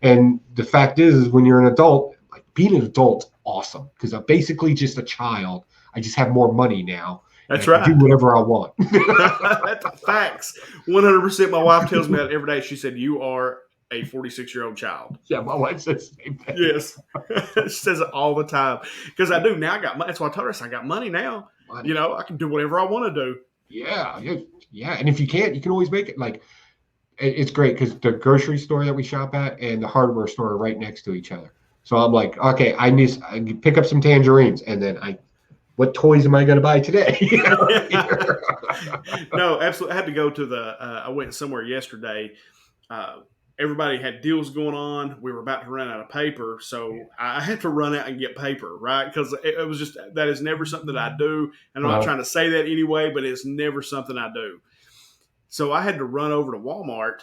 And the fact is when you're an adult, like being an adult, awesome, because I'm basically just a child. I just have more money now. That's right. Do whatever I want. That's facts. 100%. My wife tells me that every day. She said, "You are a 46-year-old child." Yeah, my wife says the same thing. Yes. She says it all the time. Because I do. Now I got money. That's why I told her, I got money now. I can do whatever I want to do. Yeah. And if you can't, you can always make it. Like, it's great because the grocery store that we shop at and the hardware store are right next to each other. So I'm like, okay, I pick up some tangerines, and then what toys am I going to buy today? No, absolutely. I had to go to I went somewhere yesterday. Everybody had deals going on. We were about to run out of paper. So I had to run out and get paper, right? Because it was just, that is never something that I do. And I'm not trying to say that anyway, but it's never something I do. So I had to run over to Walmart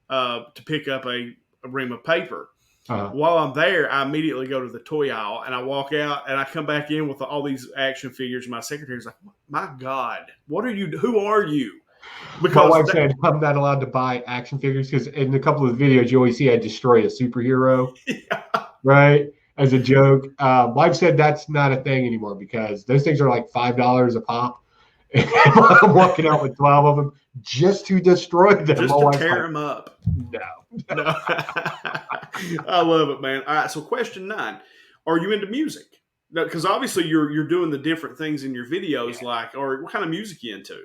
to pick up a ream of paper. While I'm there, I immediately go to the toy aisle and I walk out and I come back in with all these action figures. My secretary's like, "My God, who are you?" Because my wife said I'm not allowed to buy action figures because in a couple of videos you always see I destroy a superhero, right? As a joke. Wife said that's not a thing anymore because those things are like $5 a pop. And I'm walking out with 12 of them just to destroy them. Just to tear them up. No. I love it, man. All right, so question 9. Are you into music? Because obviously you're doing the different things in your videos, or what kind of music are you into?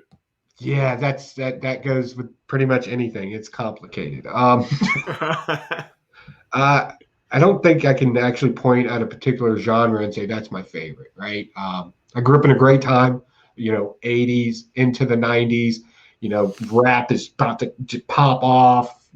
Yeah, that goes with pretty much anything. It's complicated. I don't think I can actually point at a particular genre and say that's my favorite, right? I grew up in a great time, 80s into the 90s, rap is about to pop off,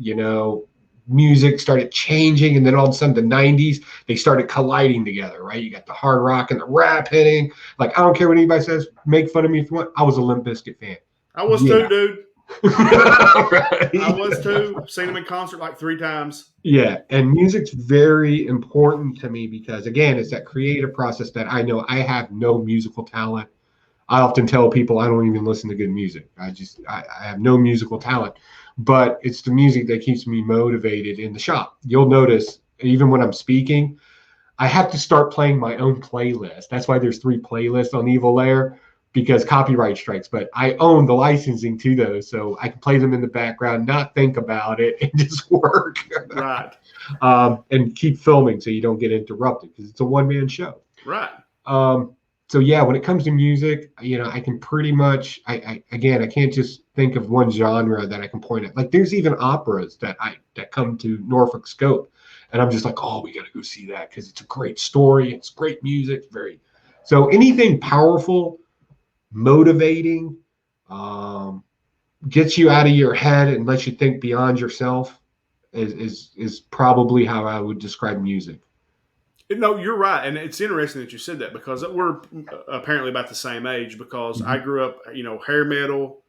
music started changing. And then all of a sudden the 90s, they started colliding together, right? You got the hard rock and the rap hitting. Like, I don't care what anybody says, make fun of me if you want. I was a Limp Bizkit fan. I was Yeah. too, dude. Right. I was too. Seen them in concert like 3 times. Yeah, and music's very important to me because, again, it's that creative process that I know I have no musical talent. I often tell people I don't even listen to good music. I have no musical talent, but it's the music that keeps me motivated in the shop. You'll notice even when I'm speaking, I have to start playing my own playlist. That's why there's 3 playlists on Evil Lair, because copyright strikes, but I own the licensing to those, so I can play them in the background, not think about it, and just work. Right. And keep filming so you don't get interrupted, because it's a one-man show. Right. So yeah, when it comes to music, I can pretty much, I can't just think of one genre that I can point at. Like, there's even operas that come to Norfolk Scope, and I'm just like, oh, we got to go see that because it's a great story, it's great music, so anything powerful, motivating, gets you out of your head and lets you think beyond yourself is probably how I would describe music. No, you're right, and it's interesting that you said that because we're apparently about the same age. Because I grew up, hair metal.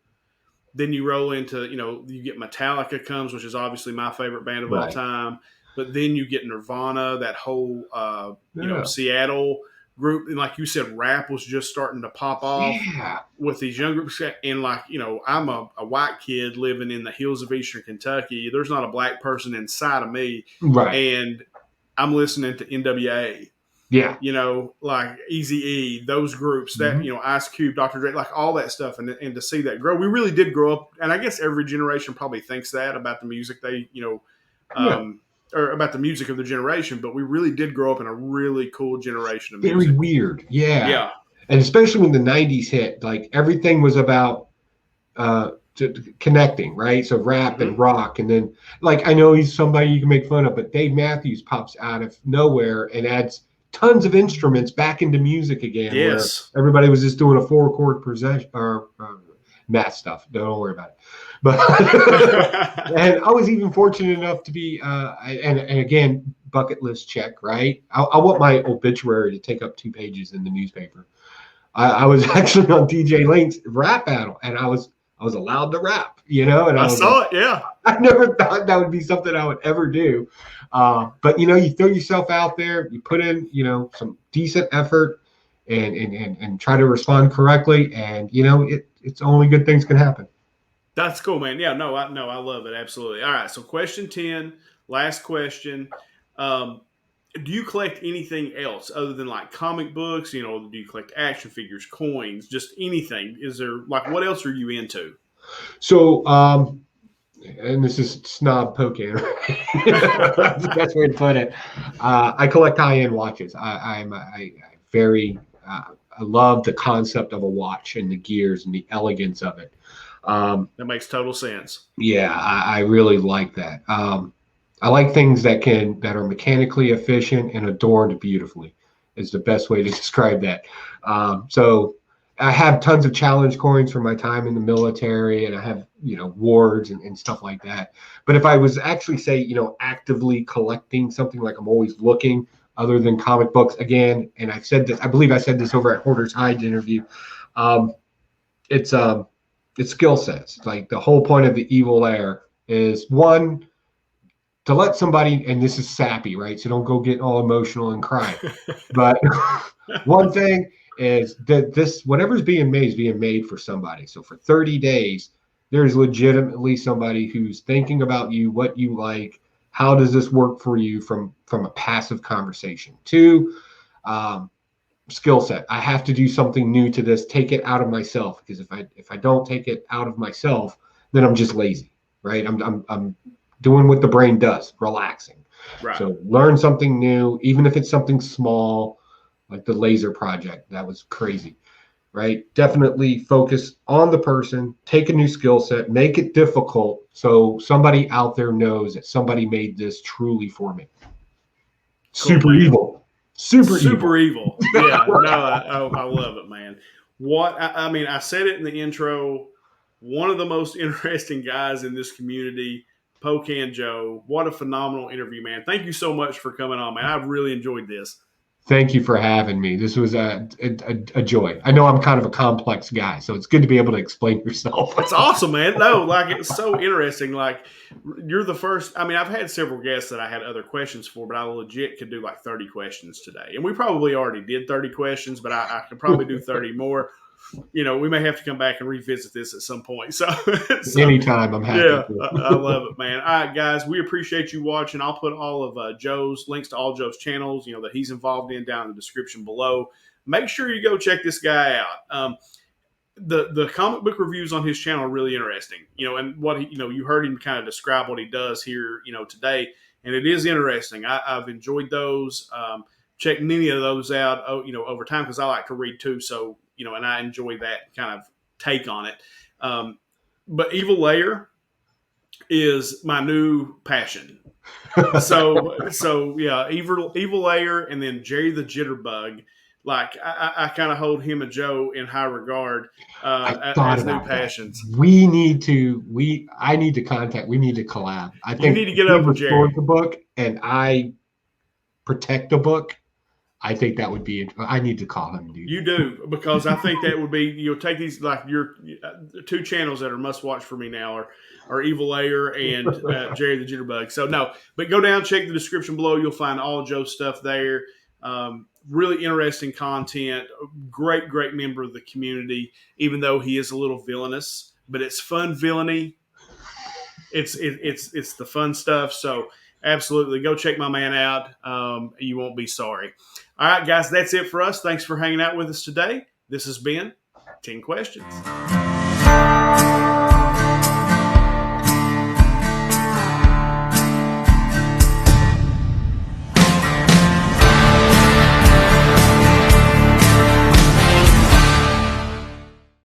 Then you roll into, you get Metallica comes, which is obviously my favorite band of all time. But then you get Nirvana, that whole, Seattle group, and like you said, rap was just starting to pop off with these young groups. And like, I'm a white kid living in the hills of Eastern Kentucky. There's not a black person inside of me, and I'm listening to NWA. Yeah, like Eazy-E, those groups that Ice Cube, Dr. Dre, like all that stuff, and to see that grow, we really did grow up. And I guess every generation probably thinks that about the music they, or about the music of the generation, but we really did grow up in a really cool generation of music. Very weird. Yeah. And especially when the 90s hit, like everything was about connecting, right? So rap and rock. And then, like, I know he's somebody you can make fun of, but Dave Matthews pops out of nowhere and adds tons of instruments back into music again. Yes. Where everybody was just doing a 4-chord possession or math stuff. Don't worry about it. But and I was even fortunate enough to be, and again, bucket list check, right? I want my obituary to take up 2 pages in the newspaper. I was actually on DJ Link's rap battle, and I was allowed to rap, and I saw it. Yeah. I never thought that would be something I would ever do. But you throw yourself out there, you put in, some decent effort and try to respond correctly. And, it's only good things can happen. That's cool, man. Yeah, no, I love it. Absolutely. All right. So question 10, last question. Do you collect anything else other than like comic books? Do you collect action figures, coins, just anything? Is there what else are you into? So, and this is snob Pocan. That's the best way to put it. I collect high-end watches. I love the concept of a watch and the gears and the elegance of it. That makes total sense. Yeah, I really like that. I like things that are mechanically efficient and adorned beautifully is the best way to describe that. So I have tons of challenge coins from my time in the military, and I have, wards and stuff like that. But if I was actually actively collecting something, like I'm always looking other than comic books again, and I believe I said this over at Hoarder's Hide interview. It's skill sets. Like the whole point of the Evil Lair is one, to let somebody, and this is sappy, right? So don't go get all emotional and cry. But one thing is that whatever's being made is being made for somebody. So for 30 days, there's legitimately somebody who's thinking about you, what you like, how does this work for you from a passive conversation. 2, skill set. I have to do something new to this, take it out of myself, because if I don't take it out of myself, then I'm just lazy, right? I'm doing what the brain does, relaxing. Right. So learn something new, even if it's something small, like the laser project. That was crazy, right? Definitely focus on the person, take a new skill set, make it difficult so somebody out there knows that somebody made this truly for me. Cool. Super evil. Super evil. Yeah, no, I love it, man. I mean, I said it in the intro. One of the most interesting guys in this community, Pocan Joe. What a phenomenal interview, man. Thank you so much for coming on, man. I've really enjoyed this. Thank you for having me. This was a joy. I know I'm kind of a complex guy, so it's good to be able to explain yourself. It's awesome, man. No, like it's so interesting. Like you're the first. I mean, I've had several guests that I had other questions for, but I legit could do like 30 questions today. And we probably already did 30 questions, but I could probably do 30 more. You know, we may have to come back and revisit this at some point. So Anytime, I'm happy. Yeah, I love it, man. All right, guys, we appreciate you watching. I'll put all of Joe's links to all Joe's channels, you know, that he's involved in down in the description below. Make sure you go check this guy out. The comic book reviews on his channel are really interesting, you know, and what he, you know, you heard him kind of describe what he does here, you know, today, and it is interesting. I've enjoyed those. Check many of those out, you know, over time because I like to read too. So, you know, and I enjoy that kind of take on it. But Evil Layer is my new passion. So yeah, Evil Layer, and then Jerry the Jitterbug. Like I kind of hold him and Joe in high regard as new passions. I need to contact. We need to collab. I think you need to get up with Jerry. The book, and I protect the book. I think that would be. I need to call him, dude. You do, because I think that would be. You'll take these, like your two channels that are must watch for me now are Evil Layer and Jerry the Jitterbug. So no, but go down, check the description below. You'll find all Joe's stuff there. Really interesting content. Great member of the community. Even though he is a little villainous, but it's fun villainy. It's the fun stuff. So absolutely, go check my man out. You won't be sorry. All right, guys, that's it for us. Thanks for hanging out with us today. This has been 10 Questions.